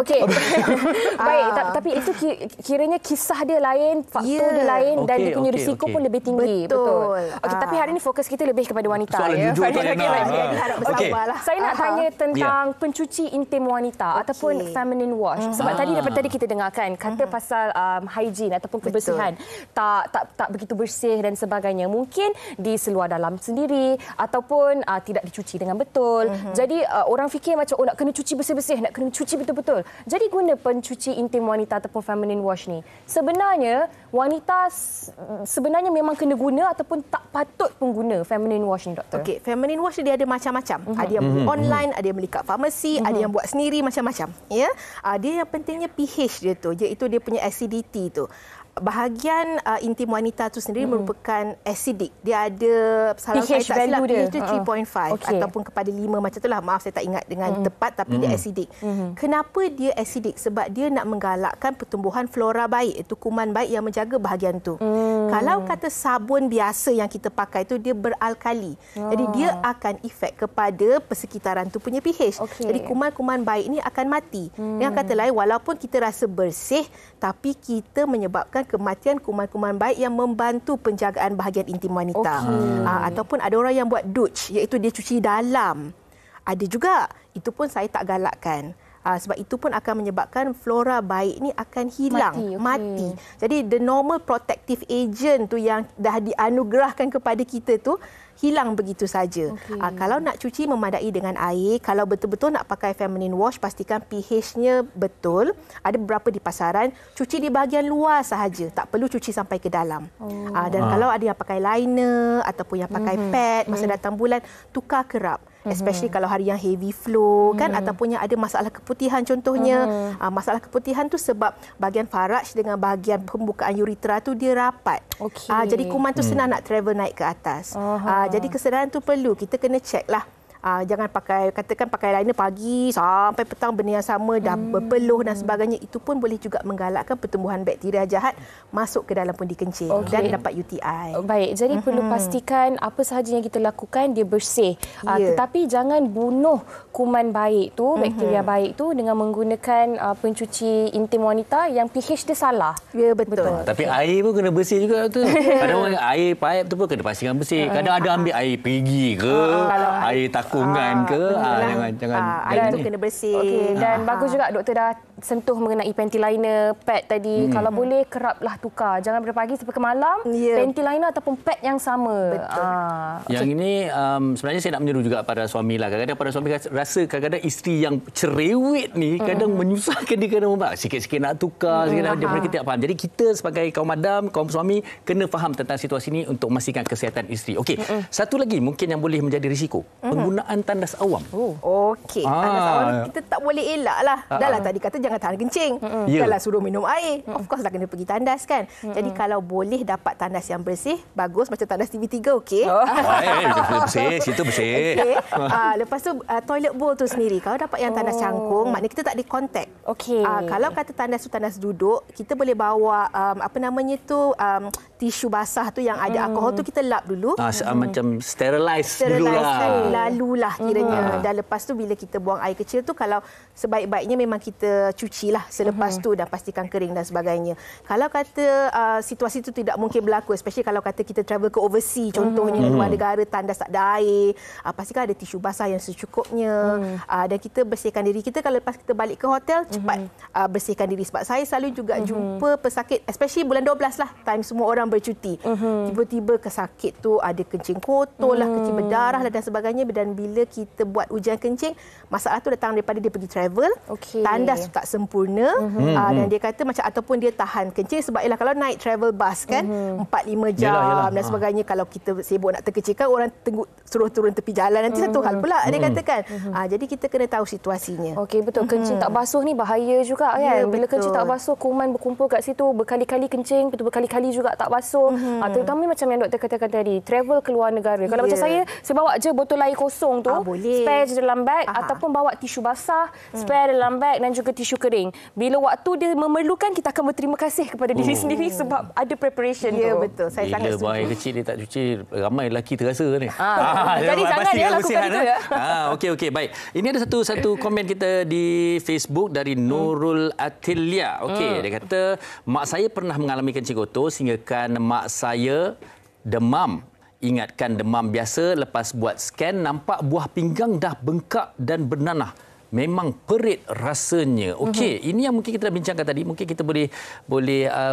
F: Baik, tapi itu kiranya kisah dia lain, faktor dia lain dan dia punya risiko pun lebih tinggi. Betul. Tapi hari ini fokus kita lebih kepada wanita.
E: Soalan jujur tu
F: Saya nak tanya tentang pencuci intim wanita ataupun feminine wash. Sebab daripada tadi kita dengarkan kata pasal hygiene ataupun kebersihan. Tak begitu bersih dan sebagainya. Mungkin di seluar dalam sendiri ataupun tidak dicuci dengan betul. Jadi orang fikir macam nak kena cuci bersih-bersih, nak kena cuci betul-betul. Jadi guna pencuci intim wanita ataupun feminine wash ni. Sebenarnya wanita sebenarnya memang kena guna ataupun tak patut pun guna feminine wash ni, doktor?
I: Okey, feminine wash dia ada macam-macam. Ada yang beli online, ada yang beli kat farmasi, ada yang buat sendiri, macam-macam. Ya, dia yang pentingnya pH dia tu, iaitu dia punya acidity tu. Bahagian intim wanita tu sendiri merupakan acidic. Dia ada
F: pH value dia
I: itu 3.5 ataupun kepada 5 macam itulah. Maaf saya tak ingat dengan tepat, tapi dia acidic. Kenapa dia acidic? Sebab dia nak menggalakkan pertumbuhan flora baik, itu kuman baik yang menjaga bahagian tu. Kalau kata sabun biasa yang kita pakai tu dia beralkali. Jadi dia akan efek kepada persekitaran tu punya pH. Jadi kuman-kuman baik ni akan mati. Dengan kata lain, walaupun kita rasa bersih, tapi kita menyebabkan kematian kuman-kuman baik yang membantu penjagaan bahagian intim wanita. Ataupun ada orang yang buat douche, iaitu dia cuci dalam. Ada juga. Itu pun saya tak galakkan. Sebab itu pun akan menyebabkan flora baik ni akan hilang, mati. Jadi the normal protective agent tu yang dah dianugerahkan kepada kita tu hilang begitu saja. Kalau nak cuci memadai dengan air, kalau betul-betul nak pakai feminine wash, pastikan pH-nya betul. Ada beberapa di pasaran, cuci di bahagian luar sahaja, tak perlu cuci sampai ke dalam. Dan kalau ada yang pakai liner ataupun yang pakai pad masa datang bulan, tukar kerap. Especially kalau hari yang heavy flow kan, ataupun yang ada masalah keputihan contohnya. Masalah keputihan tu sebab bahagian faraj dengan bahagian pembukaan urethra tu dia rapat. Jadi kuman tu senang nak travel naik ke atas. Jadi kesedaran tu perlu, kita kena check lah. Jangan katakan pakai liner pagi sampai petang benda yang sama, dah berpeluh dan sebagainya. Itu pun boleh juga menggalakkan pertumbuhan bakteria jahat masuk ke dalam pundi kencing dan dapat UTI.
F: Baik, jadi perlu pastikan apa sahaja yang kita lakukan dia bersih. Tetapi jangan bunuh kuman baik tu, bakteria baik tu dengan menggunakan pencuci intim wanita yang pH dia salah.
I: Ya, betul.
E: Tapi air pun kena bersih juga tu. Kadang air pipe tu pun kena pastikan bersih. Kadang ada ambil air pergi ke, air takungan ke, jangan
I: air tu kena bersih.
F: Dan bagus juga doktor dah sentuh mengenai panty liner, pad tadi. Kalau boleh keraplah tukar. Jangan daripada pagi sampai ke malam panty liner ataupun pad yang sama.
E: Yang ini sebenarnya saya nak menyeru juga para suami lah. Kadang-kadang para suami rasa kadang-kadang isteri yang cerewet ni kadang menyusahkan dia, kadang sikit-sikit nak tukar, mereka tidak faham. Jadi kita sebagai kaum madam, kaum suami kena faham tentang situasi ini untuk memastikan kesihatan isteri. Okey, satu lagi mungkin yang boleh menjadi risiko, penggunaan tandas awam.
I: Okey, tandas awam kita tak boleh elak lah. Dah lah tadi kata jangan tahan kencing. Kalau suruh minum air, of course lah kena pergi tandas kan. Jadi kalau boleh dapat tandas yang bersih, bagus, macam tandas TV3, okey.
E: Bersih, situ bersih.
I: Lepas tu toilet bowl tu sendiri, kalau dapat yang tandas cangkung, maknanya kita tak ada kontak. Kalau kata tandas tu tandas duduk, kita boleh bawa tisu basah tu yang ada alkohol tu, kita lap dulu.
E: Macam sterilize dululah.
I: Lalulah kiranya. Dan lepas tu bila kita buang air kecil tu, kalau sebaik-baiknya memang kita cucilah selepas tu dan pastikan kering dan sebagainya. Kalau kata situasi tu tidak mungkin berlaku, especially kalau kata kita travel ke overseas contohnya, luar negara, tandas tak ada air, pastikan ada tisu basah yang secukupnya. Dan kita bersihkan diri kita. Kalau lepas kita balik ke hotel, cepat bersihkan diri. Sebab saya selalu juga jumpa pesakit, especially bulan 12 lah, time semua orang bercuti. Tiba-tiba kesakit tu ada kencing kotor lah, kencing berdarah lah dan sebagainya. Dan bila kita buat ujian kencing, masalah tu datang daripada dia pergi travel, tandas tak sempurna dan dia kata macam ataupun dia tahan kencing sebab ialah kalau naik travel bus kan 4-5 jam dan sebagainya, kalau kita sibuk nak terkecilkan orang suruh turun tepi jalan nanti satu hal pula dia katakan. Jadi kita kena tahu situasinya.
F: Okey, betul. Kencing tak basuh ni bahaya juga kan. Bila kencing tak basuh, kuman berkumpul kat situ, berkali-kali kencing, betul berkali-kali juga tak basuh. Terutama macam yang doktor katakan tadi, travel ke luar negara. Kalau macam saya bawa je botol air kosong tu, spare je dalam beg ataupun bawa tisu basah, spare dalam beg dan juga tisu kering. Bila waktu dia memerlukan, kita akan berterima kasih kepada diri sendiri sebab ada preparation tu.
I: Ya, betul. Saya sangat setuju.
E: Bila air kecil dia tak cuci, ramai lelaki terasa ni.
F: Jadi jangan dia lakukan itu ya.
E: Okey, baik. Ini ada satu komen kita di Facebook dari Nurul Atilia. Okey, dia kata, mak saya pernah mengalami kencing kotor sehinggakan mak saya demam. Ingatkan demam biasa, lepas buat scan nampak buah pinggang dah bengkak dan bernanah. Memang perit rasanya. Okey, ini yang mungkin kita dah bincangkan tadi. Mungkin kita boleh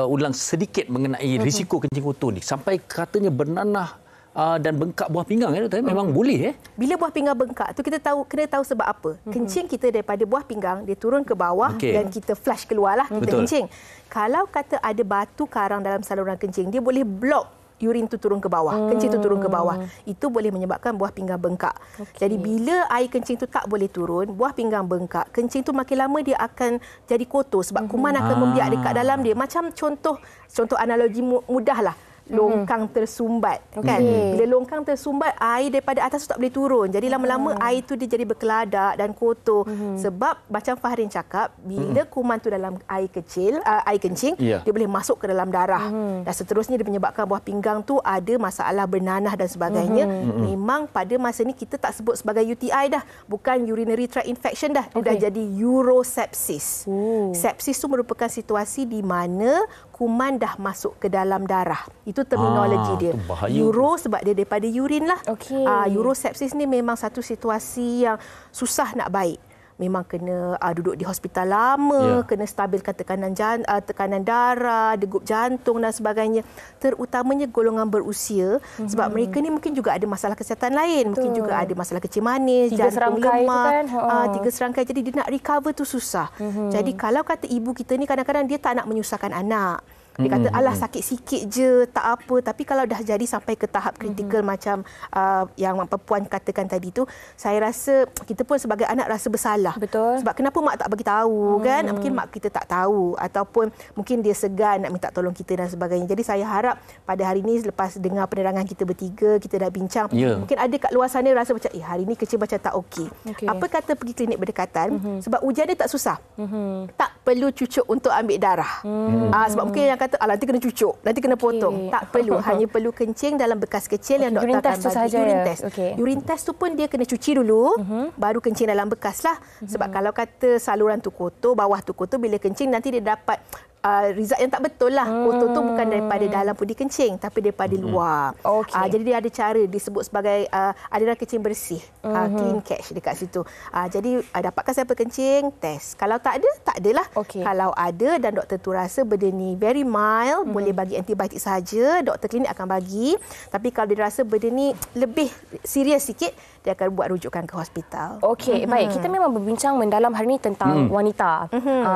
E: ulang sedikit mengenai risiko kencing kotor ni. Sampai katanya bernanah dan bengkak buah pinggang ya, doktor. Memang boleh
I: Bila buah pinggang bengkak tu kita kena tahu sebab apa. Kencing kita daripada buah pinggang dia turun ke bawah dan kita flush keluarlah kita kencing. Kalau kata ada batu karang dalam saluran kencing, dia boleh block urin tu turun ke bawah, kencing tu turun ke bawah. Itu boleh menyebabkan buah pinggang bengkak. Jadi bila air kencing tu tak boleh turun, buah pinggang bengkak, kencing tu makin lama dia akan jadi kotor sebab kuman akan membiak dekat dalam dia. Macam contoh analogi mudahlah. Longkang tersumbat kan. Bila longkang tersumbat, air daripada atas tu tak boleh turun. Jadi lama-lama air tu dia jadi berkeladak dan kotor. Sebab macam Fahrin cakap, bila kuman tu dalam air kencing, dia boleh masuk ke dalam darah. Dan seterusnya dia menyebabkan buah pinggang tu ada masalah bernanah dan sebagainya. Memang pada masa ni kita tak sebut sebagai UTI dah. Bukan urinary tract infection dah. Dia dah jadi urosepsis. Sepsis tu merupakan situasi di mana kuman dah masuk ke dalam darah. Itu terminologi dia. Uro sebab dia daripada urin lah. Urosepsis ni memang satu situasi yang susah nak baik. Memang kena duduk di hospital lama, kena stabilkan tekanan darah, degup jantung dan sebagainya. Terutamanya golongan berusia sebab mereka ni mungkin juga ada masalah kesihatan lain. Mungkin juga ada masalah kecil manis, jantung lemah, 3 serangkai. Jadi dia nak recover tu susah. Jadi kalau kata ibu kita ni kadang-kadang dia tak nak menyusahkan anak. Dia kata, alah sakit sikit je, tak apa. Tapi kalau dah jadi sampai ke tahap kritikal macam yang perempuan katakan tadi tu, saya rasa kita pun sebagai anak rasa bersalah.
F: Betul.
I: Sebab kenapa mak tak bagi tahu kan? Mungkin mak kita tak tahu ataupun mungkin dia segan nak minta tolong kita dan sebagainya. Jadi saya harap pada hari ini lepas dengar penerangan kita bertiga, kita dah bincang, mungkin ada kat luar sana rasa macam hari ni kecil macam tak okey. Apa kata pergi klinik berdekatan sebab ujian dia tak susah. Tak perlu cucuk untuk ambil darah. Sebab mungkin yang nanti kena cucuk, nanti kena potong. Tak perlu, hanya perlu kencing dalam bekas kecil yang doktor akan bagi. Urine test. Urine test tu pun dia kena cuci dulu, baru kencing dalam bekas lah. Sebab kalau kata saluran tu kotor, bawah tu kotor, bila kencing nanti dia dapat result yang tak betul lah. Kotor tu bukan daripada dalam pundi kencing tapi daripada luar. Jadi dia ada cara disebut sebagai aliran kencing bersih, clean catch dekat situ. Jadi dapatkan sampel kencing, test. Kalau tak ada, tak adalah. Kalau ada dan doktor tu rasa benda ni very mild, boleh bagi antibiotik saja, doktor klinik akan bagi. Tapi kalau dia rasa benda ni lebih serius sikit, dia akan buat rujukan ke hospital.
F: Baik. Kita memang berbincang mendalam hari ini tentang wanita.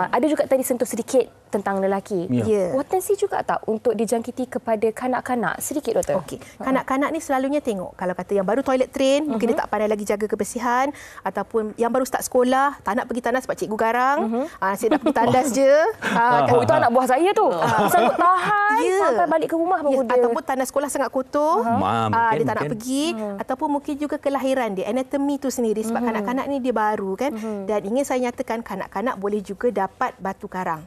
F: Ada juga tadi sentuh sedikit tentang lelaki. Potensi juga tak untuk dijangkiti kepada kanak-kanak? Sedikit, doktor.
I: Kanak-kanak ni selalunya tengok. Kalau kata yang baru toilet train, mungkin dia tak pandai lagi jaga kebersihan. Ataupun yang baru start sekolah, tak nak pergi tandas sebab cikgu garang. Saya nak pergi tandas je.
F: Itu anak buah saya tu. Sanggup tahan sampai balik ke rumah baru dia.
I: Ataupun tandas sekolah sangat kotor. Dia tak nak pergi. Ataupun mungkin juga kelahiran dia, anatomi tu sendiri. Sebab kanak-kanak ni dia baru kan. Dan ingin saya nyatakan kanak-kanak boleh juga dapat batu karang.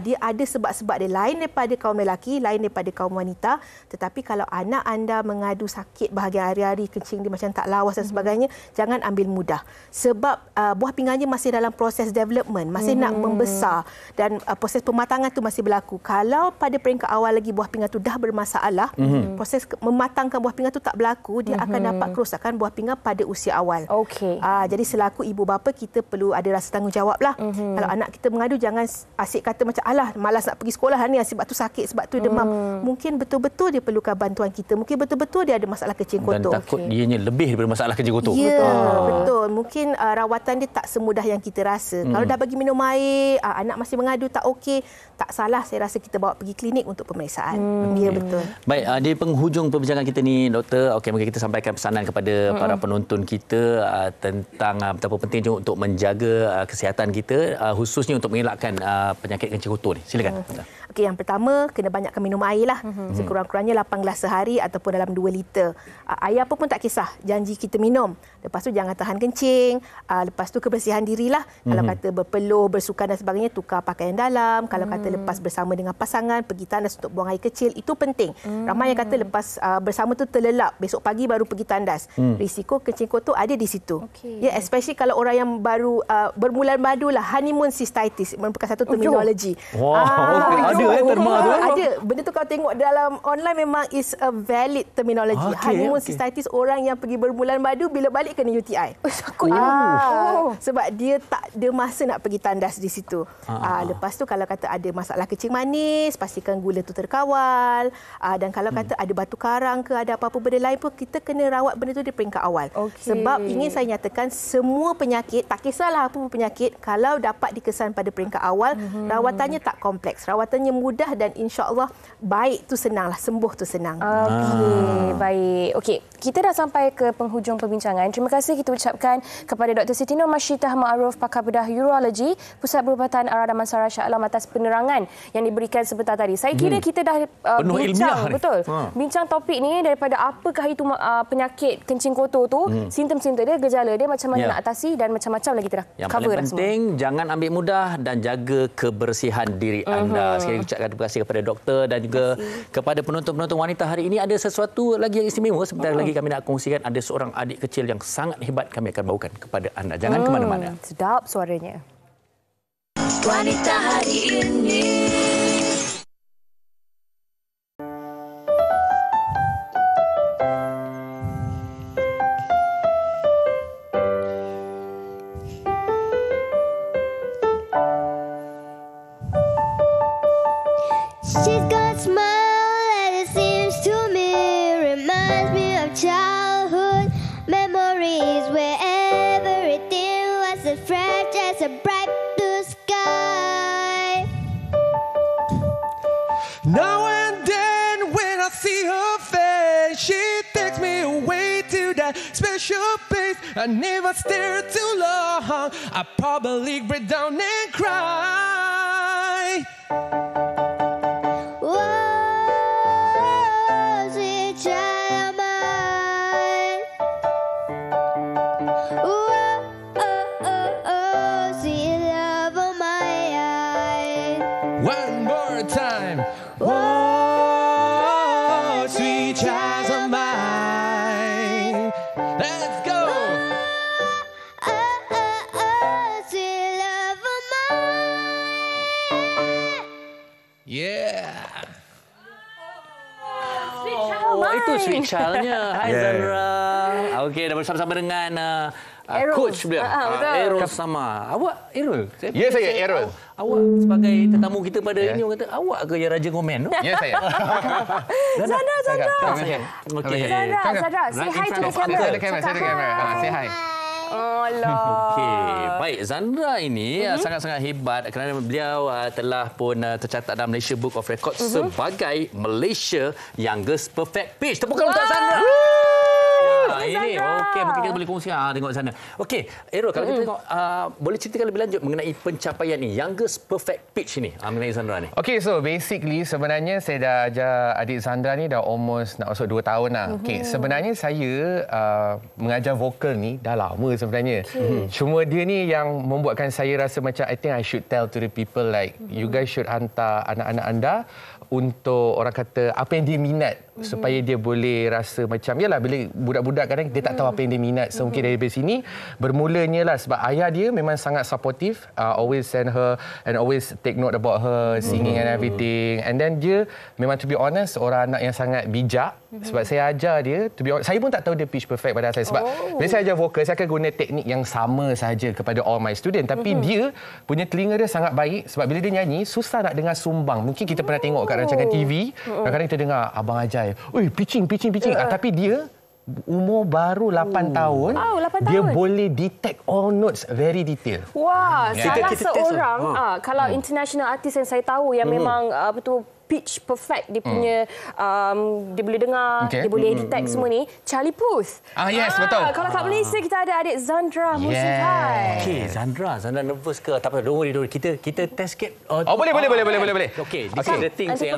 I: Dia ada sebab-sebab dia lain daripada kaum lelaki, lain daripada kaum wanita. Tetapi kalau anak anda mengadu sakit bahagian hari-hari, kencing dia macam tak lawas dan sebagainya, jangan ambil mudah. Sebab buah pinggangnya masih dalam proses development, masih nak membesar dan proses pematangan tu masih berlaku. Kalau pada peringkat awal lagi buah pinggang tu dah bermasalah, proses mematangkan buah pinggang tu tak berlaku, dia akan dapat kerosakan buah pinggang pada usia awal. Jadi selaku ibu bapa kita perlu ada rasa tanggungjawab lah. Kalau anak kita mengadu, jangan jangan asyik kata macam alah malas nak pergi sekolah ni sebab tu sakit, sebab tu demam. Mungkin betul-betul dia perlukan bantuan kita. Mungkin betul-betul dia ada masalah kencing kotor.
E: Dan takut dianya lebih daripada masalah kencing kotor.
I: Ya, betul. Mungkin rawatan dia tak semudah yang kita rasa. Kalau dah bagi minum air, anak masih mengadu tak okey, tak salah saya rasa kita bawa pergi klinik untuk pemeriksaan. Ya, betul.
E: Baik, di penghujung perbincangan kita ni, Doktor, okey, mungkin kita sampaikan pesanan kepada para penonton kita tentang betapa penting untuk menjaga kesihatan kita, khususnya untuk mengelakkan penyakit kencing kotor ni. Silakan.
I: Okey, yang pertama kena banyakkan minum air lah. Sekurang-kurangnya 8 gelas sehari ataupun dalam 2 liter. Air apa pun tak kisah, janji kita minum. Lepas tu jangan tahan kencing. Lepas tu kebersihan dirilah. Kalau kata berpeluh, bersukan dan sebagainya, tukar pakaian dalam. Kalau kata lepas bersama dengan pasangan, pergi tandas untuk buang air kecil, itu penting. Ramai yang kata lepas bersama tu terlelap, besok pagi baru pergi tandas. Risiko kencing kotor ada di situ. Ya, especially kalau orang yang baru bermulan madu lah, honeymoon cystitis merupakan satu terminologi.
E: Ada terma tu.
I: Ada. Benda tu kalau tengok dalam online memang is a valid terminology. Honeymoon cystitis, orang yang pergi bermulan madu bila balik kena UTI. Sebab dia tak ada masa nak pergi tandas di situ. Lepas tu kalau kata ada masalah kencing manis, pastikan gula tu terkawal. Dan kalau kata ada batu karang ke ada apa-apa benda lain pun, kita kena rawat benda tu di peringkat awal. Sebab ingin saya nyatakan semua penyakit, tak kisahlah apa pun penyakit, kalau dapat dikesan pada peringkat awal, rawatannya tak kompleks. Rawatannya mudah dan insya-Allah baik tu senanglah, sembuh tu senang.
F: Okey, baik. Okey, kita dah sampai ke penghujung perbincangan. Terima kasih kita ucapkan kepada Dr. Siti Nur Masyitah Ma'aruf, pakar bedah urologi, Pusat Perubatan Ara Damansara Shah Alam, atas penerangan yang diberikan sebentar tadi. Saya kira kita dah bincang, betul. Bincang topik ni daripada apakah itu penyakit kencing kotor tu, simptom-simptom dia, gejala dia, macam mana nak atasi dan macam-macam lagi kita dah
E: yang
F: cover
E: paling penting semua. Jangan ambil mudah dan jaga kebersihan diri anda. Sekali ucapkan terima kasih kepada doktor dan juga kepada penonton-penonton wanita hari ini. Ada sesuatu lagi yang istimewa sebentar lagi kami nak kongsikan. Ada seorang adik kecil yang sangat hebat kami akan bawakan kepada anda. Jangan ke mana-mana.
F: Sedap suaranya.
D: Wanita hari ini.
K: She's got a smile and it seems to me reminds me of childhood memories where everything was as fresh as a bright blue sky.
L: Now and then when I see her face, she takes me away to that special place. I never stare too long, I probably break down and cry. One more time. Oh, sweet child of mine. Let's go.
K: Sweet love of mine.
L: Yeah.
E: Itu sweet child-nya. Hai Zandra. Okey, dah bersama-sama dengan coach beliau. Errol Sama. Awak Errol?
M: Ya, saya Errol.
E: Awak sebagai tetamu kita pada ini, orang kata awak ke yang raja komen tu?
M: Ya, saya.
F: Zandra.
E: Okey.
F: Zandra, say hi to the camera.
M: Saya ada kamera, say hi.
E: Okey, baik. Zandra ini sangat-sangat hebat kerana beliau telah pun tercatat dalam Malaysia Book of Records sebagai Malaysia Youngest Perfect Pitch. Tepukan untuk Zandra. Ini okey, mungkin kita boleh kongsi tengok sana. Okey, Errol, kalau kita tengok boleh ceritakan lebih lanjut mengenai pencapaian ni, Youngest Perfect Pitch ni, mengenai Zandra ni.
M: Okey, so basically sebenarnya saya dah ajar adik Zandra ni dah almost nak masuk 2 tahun dah. Okey, sebenarnya saya mengajar vokal ni dah lama sebenarnya. Cuma dia ni yang membuatkan saya rasa macam I think I should tell to the people like you guys should hantar anak-anak anda untuk orang kata apa yang dia minat supaya dia boleh rasa macam yalah bila budak-budak kadang dia tak tahu apa yang dia minat. So mungkin dari sini bermulanya lah sebab ayah dia memang sangat supportive, always send her and always take note about her singing and everything. And then dia memang to be honest orang anak yang sangat bijak. Sebab saya ajar dia, to be honest, saya pun tak tahu dia pitch perfect pada saya. Sebab bila saya ajar vokal, saya akan guna teknik yang sama saja kepada all my student. Tapi dia punya telinga dia sangat baik. Sebab bila dia nyanyi, susah nak dengar sumbang. Mungkin kita pernah tengok kat rancangan TV. Kadang-kadang kita dengar Abang Ajai, pitching. Tapi dia umur baru 8 tahun,
F: 8
M: dia
F: tahun.
M: boleh detect all notes very detail.
F: Wah, salah
M: kita
F: seorang kalau international artist yang saya tahu yang memang betul pitch perfect dia punya dia boleh dengar, dia boleh detect semua ni, Charlie Puth.
M: Yes, betul.
F: Kalau kat Malaysia kita ada adik Zandra Musikai.
E: Okey, Zandra nervous ke? Tak apa, don't worry. Kita test sikit.
M: Boleh.
E: Okey, this is the things yang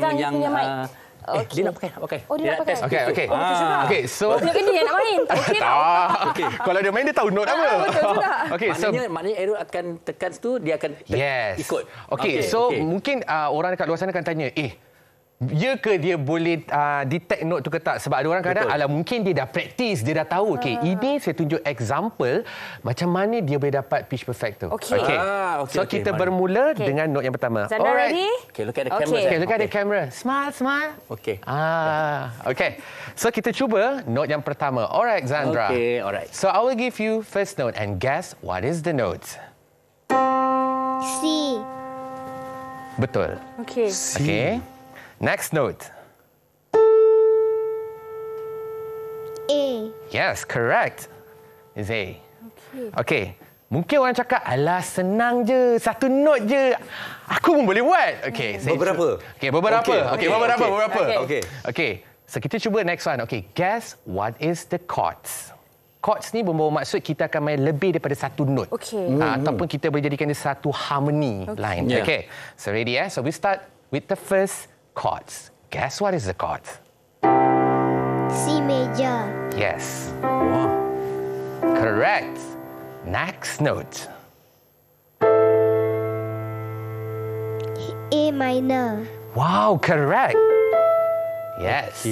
E: dia nak pakai.
F: Dia nak pakai.
M: Okey, so
F: dia yang nak main. Okey tak?
M: Okey, kalau dia main dia tahu note apa.
F: Betul juga.
M: Okey,
E: maknanya Aero akan tekan situ, dia akan ikut.
M: Okey, so mungkin orang dekat luar sana akan tanya, ya ke dia boleh detect note tu ke tak? Sebab ada orang kadang mungkin dia dah praktis, dia dah tahu. Okey, ini saya tunjuk example macam mana dia boleh dapat pitch perfect tu.
F: Okey.
M: So kita bermula dengan note yang pertama.
F: Zandra ready?
E: Okey, look at the camera.
M: Okay, look at the camera. Smile.
E: Okey.
M: Okay. So kita cuba note yang pertama. Alright, Zandra.
E: Okay, alright.
M: So I will give you first note and guess what is the note.
K: C.
M: Betul.
F: Okey.
M: Okay. Next note.
K: A.
M: Yes, correct. Is A. Okay. Mungkin orang cakap, alah senang je, satu note je. Aku pun boleh buat. Okay.
E: Beberapa.
M: Beberapa. Okay. So kita cuba next one. Okay. Guess what is the chords? Chords ni membawa maksud kita akan main lebih daripada satu note.
F: Okay.
M: Ataupun kita boleh jadikan dia satu harmony line.
E: Yeah.
M: Okay. So ready So we start with the first chords. Guess what is the chord?
K: C major.
M: Yes. Wow. Correct. Next note.
K: A minor.
M: Wow, correct. Yes.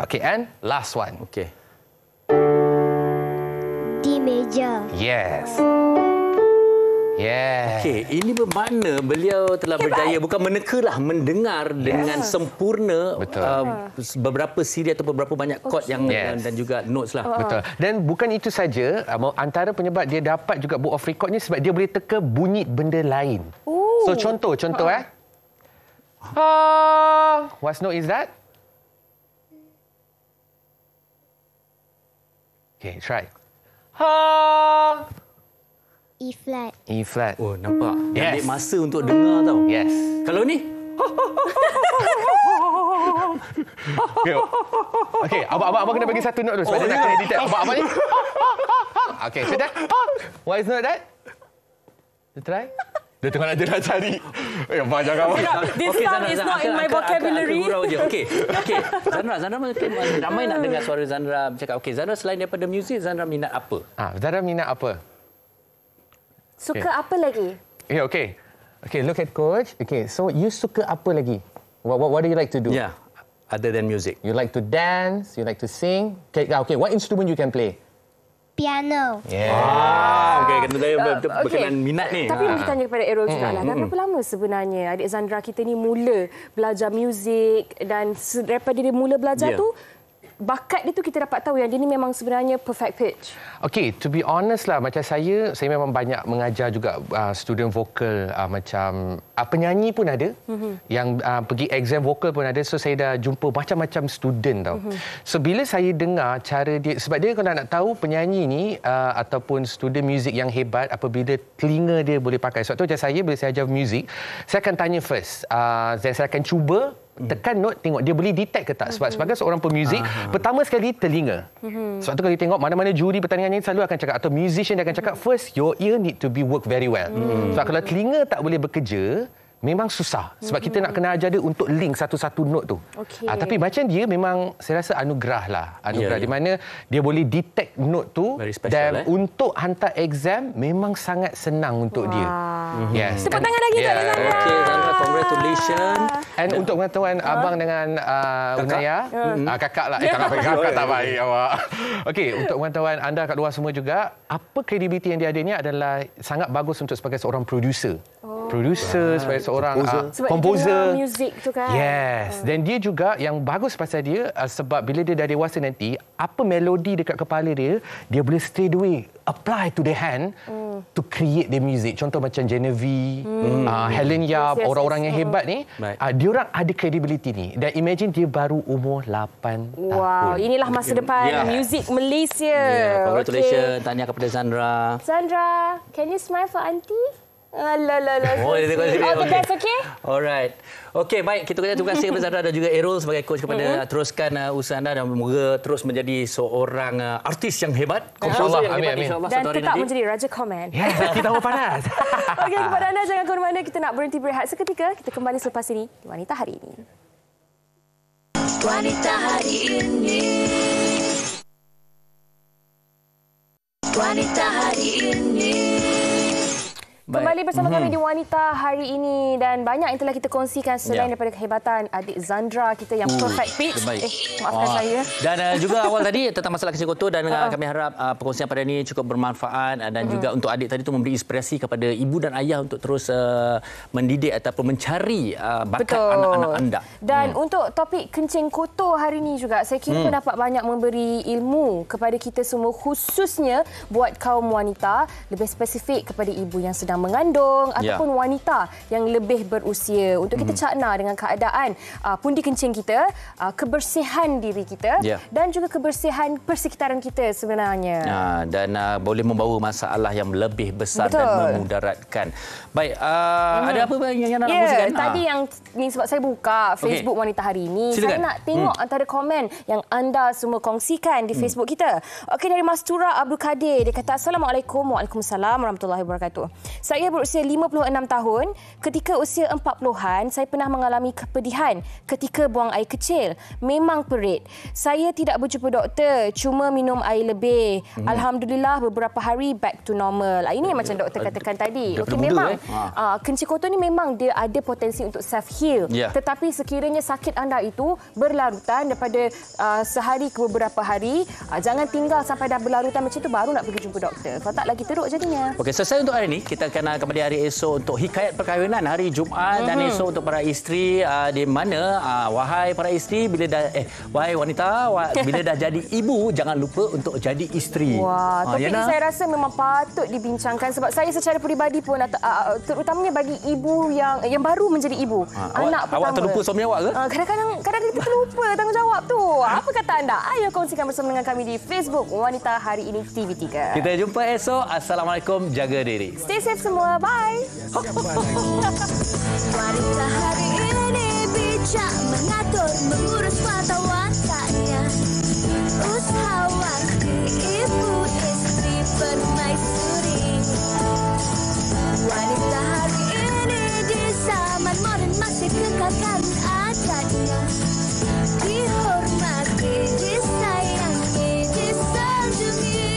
E: Okay,
M: and last one.
E: Okay.
K: D major.
M: Yes. Yeah.
E: Okey, ini bermakna beliau telah berjaya bukan meneka mendengar dengan sempurna beberapa siri atau beberapa banyak chord yang dan juga notes lah.
M: Betul. Dan bukan itu saja, antara penyebab dia dapat juga book of record ni sebab dia boleh teka bunyi benda lain. So contoh what note is that? Okay, try.
K: E flat.
M: E flat.
E: Oh, nampak? Dia ambil masa untuk dengar tau.
M: Yes.
E: Kalau ni?
M: Okey, abang kena bagi satu note tu sebab dia nak kena detect. Abang ni. Okey, sudah. What is note that? Dia try. Dia tengah nak cari. Abang jangan abang.
F: This song is not in my vocabulary.
E: Okey. Zandra mungkin ramai nak dengar suara Zandra bercakap. Okey, Zandra selain daripada muzik, Zandra minat apa?
M: Zandra minat apa?
F: Suka apa lagi?
M: Okay, look at coach. Okay, so you suka apa lagi? What do you like to do?
E: Yeah, other than music.
M: You like to dance, you like to sing. Okay, what instrument you can play?
K: Piano.
M: Yeah.
E: Okay, kena saya berkenan minat ni.
F: Tapi nak tanya kepada Aero juga lah. Dah berapa lama sebenarnya adik Zandra kita ni mula belajar muzik dan daripada dia mula belajar tu, bakat dia tu kita dapat tahu yang dia ni memang sebenarnya perfect pitch.
M: Okay, to be honest lah, macam saya memang banyak mengajar juga student vokal macam penyanyi pun ada, yang pergi exam vokal pun ada. So saya dah jumpa macam-macam student tau. So bila saya dengar cara dia, sebab dia kalau nak tahu penyanyi ni ataupun student muzik yang hebat apabila telinga dia boleh pakai. Sebab tu macam saya bila saya ajar muzik, saya akan tanya first, saya akan cuba tekan note, tengok dia boleh detect ke tak. Sebab sebagai seorang pemuzik, pertama sekali telinga. Sebab tu kalau tengok mana-mana juri pertandingan ini selalu akan cakap, atau musician dia akan cakap, first your ear need to be work very well. Sebab kalau telinga tak boleh bekerja, memang susah. Sebab kita nak kena ajar dia untuk link satu-satu note tu. Tapi macam dia memang saya rasa anugerah lah. Di mana dia boleh detect note tu dan untuk hantar exam memang sangat senang untuk dia. Yes.
F: Tepuk tangan lagi untuk Zandra.
E: Okay, Zandra, congratulations.
M: And untuk pengetahuan abang dengan Unaya, kakak lah. Kakak tak baik awak. Okey, untuk pengetahuan anda kat luar semua juga, apa kredibiliti yang dia ada ni adalah sangat bagus untuk sebagai seorang producer. producer, sebagai seorang
F: komposer muzik tu kan.
M: Yes. Dan dia juga yang bagus pasal dia sebab bila dia dah dewasa nanti, apa melodi dekat kepala dia, dia boleh straight away apply to the hand to create the music. Contoh macam Genevieve, Helen Yap, orang-orang yang hebat ni, dia orang ada credibility ni. Dan imagine dia baru umur 8 tahun.
F: Wow, inilah masa depan muzik Malaysia.
E: Congratulations. Tahniah kepada Sandra.
F: Sandra, can you smile for auntie?
E: Oh, dia tengok sini.
F: All the best, okay?
E: Alright. Okey, baik. Kita terima kasih kepada Sandra dan juga Errol sebagai coach kepada teruskan usaha anda dan semoga terus menjadi seorang artis yang hebat.
M: InsyaAllah. Amin.
F: Dan tetap menjadi Raja Komen.
M: Yes, kita panas.
F: Okey, kepada anda jangan ke mana-mana. Kita nak berhenti berehat seketika. Kita kembali selepas ini di Wanita Hari Ini.
D: Wanita Hari Ini. Wanita Hari Ini.
F: Kembali bersama kami di Wanita Hari Ini dan banyak yang telah kita kongsikan selain daripada kehebatan adik Zandra kita yang perfect pitch. Maafkan saya.
E: Dan juga awal tadi tentang masalah kencing kotor dan kami harap perkongsian pada ini cukup bermanfaat dan juga untuk adik tadi itu memberi inspirasi kepada ibu dan ayah untuk terus mendidik ataupun mencari bakat anak-anak anda.
F: Dan untuk topik kencing kotor hari ini juga saya kira dapat banyak memberi ilmu kepada kita semua khususnya buat kaum wanita, lebih spesifik kepada ibu yang sedang mengandung ataupun wanita yang lebih berusia untuk kita cakna dengan keadaan pundi kencing kita, kebersihan diri kita dan juga kebersihan persekitaran kita sebenarnya.
E: Dan boleh membawa masalah yang lebih besar dan memudaratkan. Baik, ada apa yang nak kongsikan?
F: Tadi yang ni sebab saya buka Facebook Wanita Hari Ini, saya nak tengok antara komen yang anda semua kongsikan di Facebook kita. Okey, dari Mastura Abdul Kadir, dia kata Assalamualaikum. Waalaikumsalam warahmatullahi wabarakatuh. Saya berusia 56 tahun. Ketika usia 40-an, saya pernah mengalami kepedihan ketika buang air kecil. Memang perit. Saya tidak berjumpa doktor, cuma minum air lebih. Alhamdulillah beberapa hari back to normal. Ini yang macam doktor katakan tadi. Okey, memang kencing kotor ni memang dia ada potensi untuk self heal. Tetapi sekiranya sakit anda itu berlarutan daripada sehari ke beberapa hari, jangan tinggal sampai dah berlarutan macam itu baru nak pergi jumpa doktor. Kalau tak lagi teruk jadinya.
E: Okey, selesai untuk hari ini. Kita akan kembali hari esok untuk hikayat perkahwinan hari Jumaat dan esok untuk para isteri di mana wahai para isteri bila dah wahai wanita bila dah jadi ibu jangan lupa untuk jadi isteri.
F: Wah, topik ini saya rasa memang patut dibincangkan sebab saya secara peribadi pun terutamanya bagi ibu yang baru menjadi ibu, anak pertama.
E: Awak terlupa suami awak ke?
F: Kadang-kadang kita terlupa tanggungjawab tu. Apa kata anda? Ayo kongsikan bersama dengan kami di Facebook Wanita Hari Ini TV3.
E: Kita jumpa esok. Assalamualaikum. Jaga diri.
F: Stay safe semua. Bye.
D: Wanita hari ini bijak mengatur, mengurus mata watanya. Usahawan ibu istri permaisuri. Wanita hari ini di zaman moden masih kekalkan adatnya. Dihormati, disayangi, disanjungi.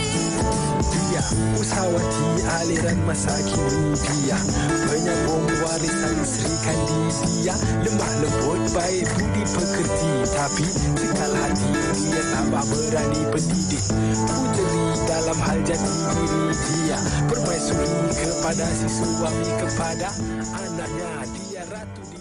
L: Dia usahawati aliran masa kini dia penyambung warisan Sri Kandidia, lemah lembut baik budi pekerti tapi sekal hati dia tambah berani pendidik, pujeri dalam hal jati diri dia, permaisuri kepada si suami kepada anaknya, dia ratu di